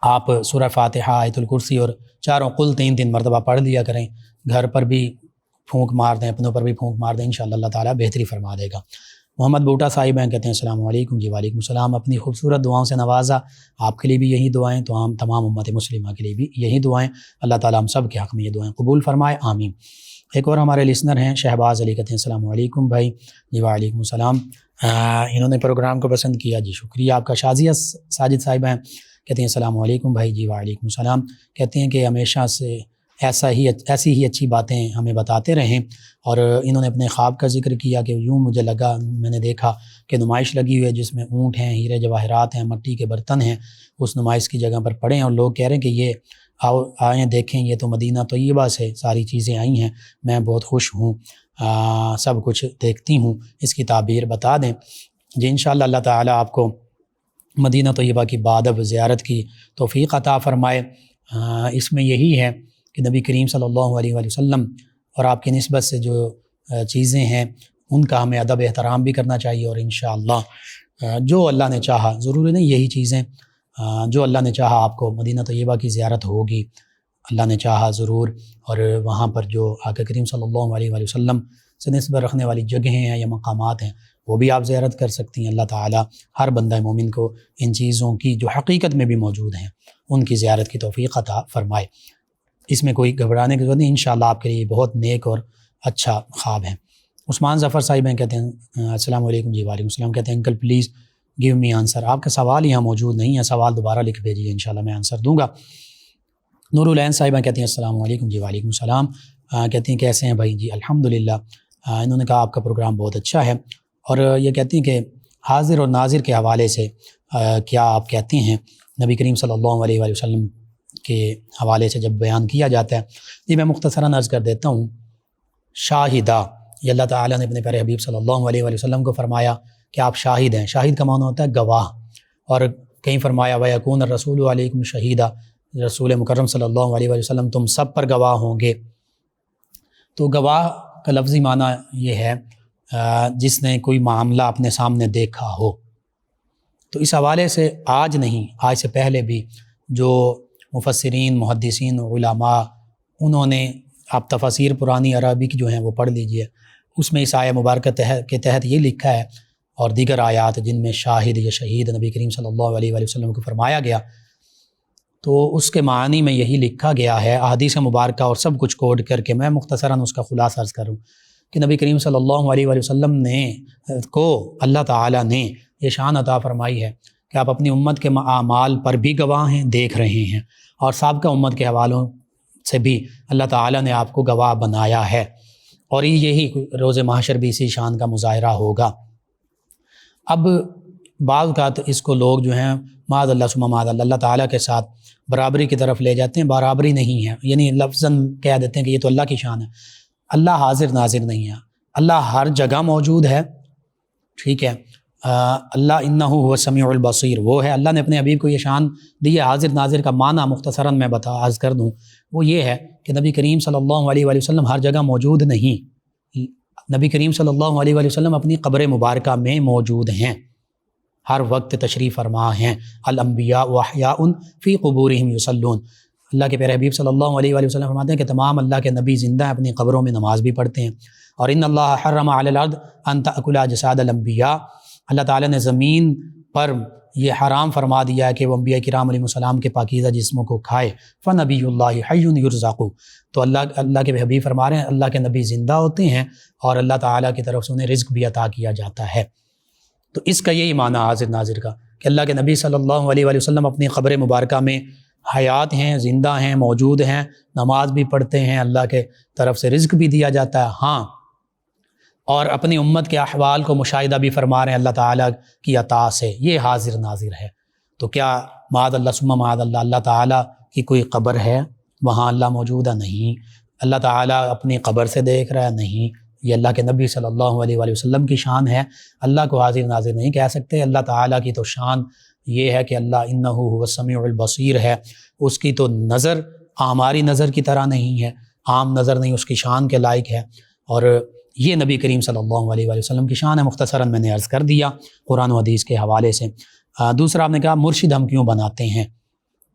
آپ سورہ فاتحہ، آیت الکرسی اور چاروں قل 3 مرتبہ پڑھ لیا کریں، گھر پر بھی پھونک مار دیں، اپنوں پر بھی پھونک مار دیں، انشاءاللہ اللہ تعالیٰ بہتری فرما دے گا۔ محمد بوٹا صاحب ہیں، کہتے ہیں السلام علیکم، جی وعلیکم السلام، اپنی خوبصورت دعاؤں سے نوازا، آپ کے لیے بھی یہی دعائیں، تو ہم تمام امت مسلمہ کے لیے بھی یہی دعائیں، اللہ تعالیٰ ہم سب کے حق میں یہ دعائیں قبول فرمائے، آمین۔ ایک اور ہمارے لسنر ہیں شہباز علی، کہتے ہیں السلام علیکم بھائی، جی وعلیکم السلام، انہوں نے پروگرام کو پسند کیا، جی شکریہ آپ کا۔ شازیہ ساجد صاحب ہیں، کہتے ہیں السلام علیکم بھائی، جی وعلیکم السلام، کہتے ہیں کہ ہمیشہ سے ایسی ہی اچھی باتیں ہمیں بتاتے رہیں، اور انہوں نے اپنے خواب کا ذکر کیا کہ یوں مجھے لگا، میں نے دیکھا کہ نمائش لگی ہوئی ہے جس میں اونٹ ہیں، ہیرے جواہرات ہیں، مٹی کے برتن ہیں، اس نمائش کی جگہ پر پڑے ہیں، اور لوگ کہہ رہے ہیں کہ یہ آئیں دیکھیں، یہ تو مدینہ طیبہ سے ساری چیزیں آئی ہیں، میں بہت خوش ہوں، سب کچھ دیکھتی ہوں، اس کی تعبیر بتا دیں۔ جی انشاءاللہ اللہ تعالیٰ آپ کو مدینہ طیبہ کی بادب زیارت کی توفیق عطا فرمائے۔ اس میں یہی ہے کہ نبی کریم صلی اللہ علیہ وآلہ وسلم اور آپ کی نسبت سے جو چیزیں ہیں ان کا ہمیں ادب احترام بھی کرنا چاہیے، اور انشاءاللہ جو اللہ نے چاہا، ضروری نہیں یہی چیزیں، جو اللہ نے چاہا آپ کو مدینہ طیبہ کی زیارت ہوگی، اللہ نے چاہا ضرور، اور وہاں پر جو آقا کریم صلی اللہ علیہ وآلہ وسلم سے نسبت رکھنے والی جگہیں ہیں یا مقامات ہیں وہ بھی آپ زیارت کر سکتی ہیں۔ اللہ تعالیٰ ہر بندہ مومن کو ان چیزوں کی جو حقیقت میں بھی موجود ہیں ان کی زیارت کی توفیق عطا فرمائے، اس میں کوئی گھبرانے کی ضرورت نہیں، انشاءاللہ آپ کے لیے بہت نیک اور اچھا خواب ہے۔ عثمان ظفر صاحب ہیں، کہتے ہیں السلام علیکم، جی وعلیکم السلام، کہتے ہیں uncle please give me answer, آپ کا سوال یہاں موجود نہیں ہے، سوال دوبارہ لکھ بھیجیے، انشاءاللہ میں آنسر دوں گا۔ نور العین صاحبہ کہتے ہیں السلام علیکم، جی وعلیکم السلام، کہتے ہیں کیسے ہیں بھائی، جی الحمدللہ، انہوں نے کہا آپ کا پروگرام بہت اچھا ہے، اور یہ کہتی ہیں کہ حاضر اور ناظر کے حوالے سے کیا آپ کہتے ہیں نبی کریم صلی اللہ علیہ وآلہ وسلم کے حوالے سے جب بیان کیا جاتا ہے؟ جی میں مختصراً عرض کر دیتا ہوں، شاہدہ، یہ اللہ تعالیٰ نے اپنے پیارے حبیب صلی اللہ علیہ وآلہ وسلم کو فرمایا کہ آپ شاہد ہیں، شاہد کا معنی ہوتا ہے گواہ، اور کہیں فرمایا وَيَكُونَ الرَّسُولُ عَلَيْكُمْ شَهِيدًا، رسول مکرم صلی اللہ علیہ وآلہ وسلم تم سب پر گواہ ہوں گے۔ تو گواہ کا لفظی معنی یہ ہے جس نے کوئی معاملہ اپنے سامنے دیکھا ہو۔ تو اس حوالے سے آج نہیں، آج سے پہلے بھی جو مفسرین، محدثین، علماء، انہوں نے، آپ تفاسیر پرانی عربی کی جو ہیں وہ پڑھ لیجئے، اس میں اس آیہ مبارکہ کے تحت یہ لکھا ہے، اور دیگر آیات جن میں شاہد یا شہید نبی کریم صلی اللہ علیہ وآلہ وسلم کو فرمایا گیا، تو اس کے معنی میں یہی لکھا گیا ہے، احادیث مبارکہ اور سب کچھ کوڈ کر کے میں مختصراً اس کا خلاصہ عرض کروں کہ نبی کریم صلی اللہ علیہ وآلہ وسلم کو اللہ تعالیٰ نے یہ شان عطا فرمائی ہے کہ آپ اپنی امت کے اعمال پر بھی گواہ ہیں، دیکھ رہے ہیں، اور سابقہ امت کے حوالوں سے بھی اللہ تعالیٰ نے آپ کو گواہ بنایا ہے، اور یہی روز محشر بھی اسی شان کا مظاہرہ ہوگا۔ اب بعض اوقات اس کو لوگ جو ہیں معاذ اللہ ثم معاذ اللہ تعالیٰ کے ساتھ برابری کی طرف لے جاتے ہیں، برابری نہیں ہے، یعنی لفظاً کہہ دیتے ہیں کہ یہ تو اللہ کی شان ہے۔ اللہ حاضر ناظر نہیں ہے، اللہ ہر جگہ موجود ہے، ٹھیک ہے، اللہ انہ هو السمیع البصیر، وہ ہے، اللہ نے اپنے حبیب کو یہ شان دی ہے۔ حاضر ناظر کا معنی مختصراً میں عرض کر دوں، وہ یہ ہے کہ نبی کریم صلی اللہ علیہ وآلہ وسلم ہر جگہ موجود نہیں، نبی کریم صلی اللہ علیہ وآلہ وسلم اپنی قبر مبارکہ میں موجود ہیں، ہر وقت تشریف فرما ہیں۔ الانبیاء احیاء فی قبورہم یصلون، اللہ کے پیارے حبیب صلی اللہ علیہ وآلہ وسلم فرماتے ہیں کہ تمام اللہ کے نبی زندہ ہیں، اپنی قبروں میں نماز بھی پڑھتے ہیں. اور ان اللہ حرم علی الارض ان تأکل اجساد الانبیاء، اللہ تعالیٰ نے زمین پر یہ حرام فرما دیا ہے کہ وہ انبیاء کرام علیہ السلام کے پاکیزہ جسموں کو کھائے. فنبی اللہ حی یرزق، تو اللہ کے حبیب فرما رہے ہیں اللہ کے نبی زندہ ہوتے ہیں اور اللہ تعالیٰ کی طرف سے انہیں رزق بھی عطا کیا جاتا ہے. تو اس کا یہی معنی حاضر ناظر کا کہ اللہ کے نبی صلی اللہ علیہ وآلہ وسلم اپنی قبر مبارکہ میں حیات ہیں، زندہ ہیں، موجود ہیں، نماز بھی پڑھتے ہیں، اللہ کے طرف سے رزق بھی دیا جاتا ہے. ہاں، اور اپنی امت کے احوال کو مشاہدہ بھی فرما رہے ہیں اللہ تعالیٰ کی عطا سے. یہ حاضر ناظر ہے. تو کیا معاذ اللہ ثم معاذ اللہ، اللہ تعالیٰ کی کوئی قبر ہے وہاں اللہ موجود ہے؟ نہیں. اللہ تعالیٰ اپنی قبر سے دیکھ رہا ہے؟ نہیں. یہ اللہ کے نبی صلی اللہ علیہ وآلہ وسلم کی شان ہے. اللہ کو حاضر ناظر نہیں کہہ سکتے. اللہ تعالیٰ کی تو شان یہ ہے کہ اللہ انہ هو السمیع البصیر ہے. اس کی تو نظر ہماری نظر کی طرح نہیں ہے، عام نظر نہیں، اس کی شان کے لائق ہے. اور یہ نبی کریم صلی اللہ علیہ وآلہ وسلم کی شان ہے. مختصراً میں نے عرض کر دیا قرآن و حدیث کے حوالے سے. دوسرا آپ نے کہا مرشد ہم کیوں بناتے ہیں،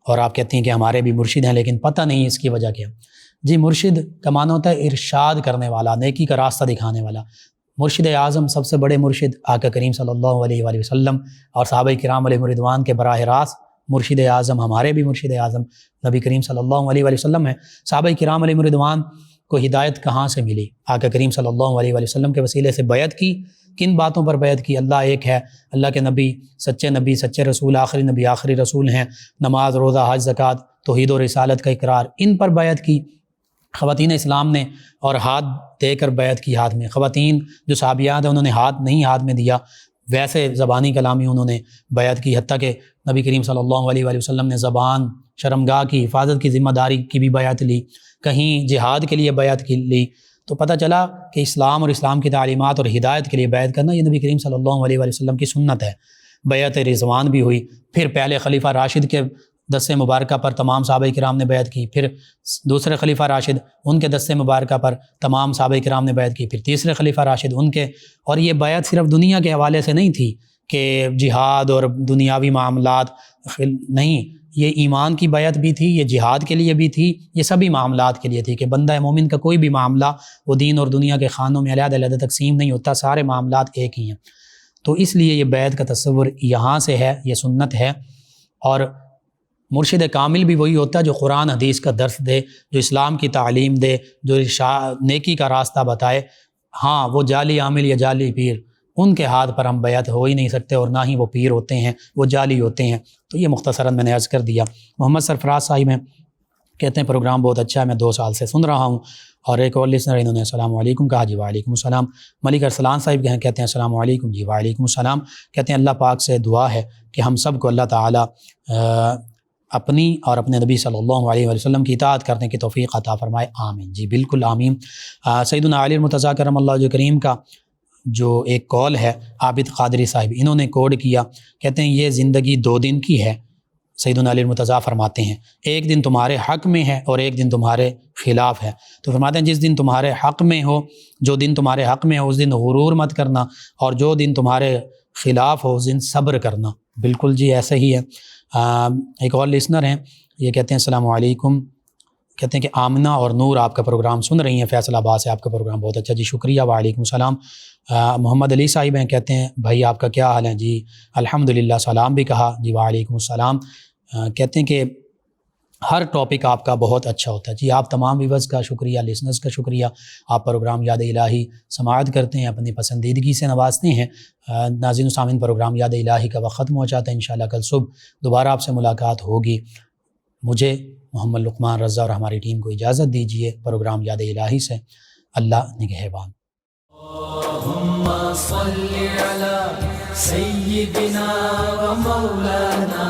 اور آپ کہتے ہیں کہ ہمارے بھی مرشد ہیں لیکن پتہ نہیں اس کی وجہ کیا. جی، مرشد کا معنی ہوتا ہے ارشاد کرنے والا، نیکی کا راستہ دکھانے والا. مرشد اعظم، سب سے بڑے مرشد آقا کریم صلی اللہ علیہ وآلہ وسلم اور صحابہ کرام علیہم رضوان کے براہ راست مرشد اعظم، ہمارے بھی مرشد اعظم نبی کریم صلی اللہ علیہ وآلہ وسلم ہیں. صحابہ کرام علیہم رضوان کو ہدایت کہاں سے ملی؟ آقا کریم صلی اللہ علیہ وآلہ وسلم کے وسیلے سے بیعت کی. کن باتوں پر بیعت کی؟ اللہ ایک ہے، اللہ کے نبی سچے رسول، آخری نبی آخری رسول ہیں، نماز روزہ حج زکوٰۃ توحید و رسالت کا اقرار، ان پر بیعت کی. خواتین اسلام نے اور ہاتھ دے کر بیعت کی. ہاتھ میں خواتین جو صحابیات ہیں انہوں نے ہاتھ میں دیا، ویسے زبانی کلامی انہوں نے بیعت کی. حتیٰ کہ نبی کریم صلی اللہ علیہ وآلہ وسلم نے زبان شرمگاہ کی حفاظت کی ذمہ داری کی بھی بیعت لی، کہیں جہاد کے لیے بیعت کی لی. تو پتہ چلا کہ اسلام اور اسلام کی تعلیمات اور ہدایت کے لیے بیعت کرنا یہ نبی کریم صلی اللہ علیہ وآلہ وسلم کی سنت ہے. بیعت رضوان بھی ہوئی. پھر پہلے خلیفہ راشد کے دستے مبارکہ پر تمام صحابہ کرام نے بیعت کی، پھر دوسرے خلیفہ راشد ان کے دستے مبارکہ پر تمام صحابہ کرام نے بیعت کی، پھر تیسرے خلیفہ راشد ان کے. اور یہ بیعت صرف دنیا کے حوالے سے نہیں تھی کہ جہاد اور دنیاوی معاملات، نہیں، یہ ایمان کی بیعت بھی تھی، یہ جہاد کے لیے بھی تھی، یہ سبھی معاملات کے لیے تھی کہ بندہ مومن کا کوئی بھی معاملہ وہ دین اور دنیا کے خانوں میں علیحدہ علیحدہ تقسیم نہیں ہوتا، سارے معاملات ایک ہی ہیں. تو اس لیے یہ بیعت کا تصور یہاں سے ہے، یہ سنت ہے. اور مرشد کامل بھی وہی ہوتا ہے جو قرآن حدیث کا درس دے، جو اسلام کی تعلیم دے، جو نیکی کا راستہ بتائے. ہاں، وہ جعلی عامل یا جعلی پیر، ان کے ہاتھ پر ہم بیعت ہو ہی نہیں سکتے، اور نہ ہی وہ پیر ہوتے ہیں، وہ جعلی ہوتے ہیں. تو یہ مختصراً میں نے عرض کر دیا. محمد سرفراز صاحب ہیں، کہتے ہیں پروگرام بہت اچھا ہے، میں 2 سال سے سن رہا ہوں. اور ایک اور لسنر انہوں نے السلام علیکم کہا. جی وعلیکم السلام. ملک ارسلان صاحب کہتے ہیں السلام علیکم. جی وعلیکم السلام. کہتے ہیں اللہ پاک سے دعا ہے کہ ہم سب کو اللہ تعالیٰ اپنی اور اپنے نبی صلی اللہ علیہ وسلم کی اطاعت کرنے کی توفیق عطا فرمائے. آمین. جی بالکل آمین. سیدنا علی المرتضیٰ کرم اللہ وجہ کریم کا جو ایک کال ہے عابد قادری صاحب، انہوں نے کوڈ کیا، کہتے ہیں یہ زندگی 2 دن کی ہے. سیدنا علی المرتضیٰ فرماتے ہیں ایک دن تمہارے حق میں ہے اور ایک دن تمہارے خلاف ہے. تو فرماتے ہیں جس دن تمہارے حق میں ہو، جو دن تمہارے حق میں ہو اس دن غرور مت کرنا، اور جو دن تمہارے خلاف ہو اس دن صبر کرنا. بالکل جی ایسا ہی ہے. ایک اور لسنر ہیں، یہ کہتے ہیں السلام علیکم. کہتے ہیں کہ آمنہ اور نور آپ کا پروگرام سن رہی ہیں فیصل آباد سے، آپ کا پروگرام بہت اچھا. جی شکریہ. وعلیکم السلام. محمد علی صاحب ہیں، کہتے ہیں بھائی آپ کا کیا حال ہے؟ جی الحمدللہ. سلام بھی کہا. جی وعلیکم السلام. کہتے ہیں کہ ہر ٹاپک آپ کا بہت اچھا ہوتا ہے. جی آپ تمام ویورز کا شکریہ، لسنرز کا شکریہ. آپ پروگرام یاد الہی سماعت کرتے ہیں، اپنی پسندیدگی سے نوازتے ہیں. ناظرین و سامعین، پروگرام یاد الہی کا وقت ختم ہو جاتا ہے. انشاءاللہ کل صبح دوبارہ آپ سے ملاقات ہوگی. مجھے محمد لقمان رضا اور ہماری ٹیم کو اجازت دیجیے پروگرام یاد الہی سے. اللہ نگہبان. اللهم صل على سيدنا ومولانا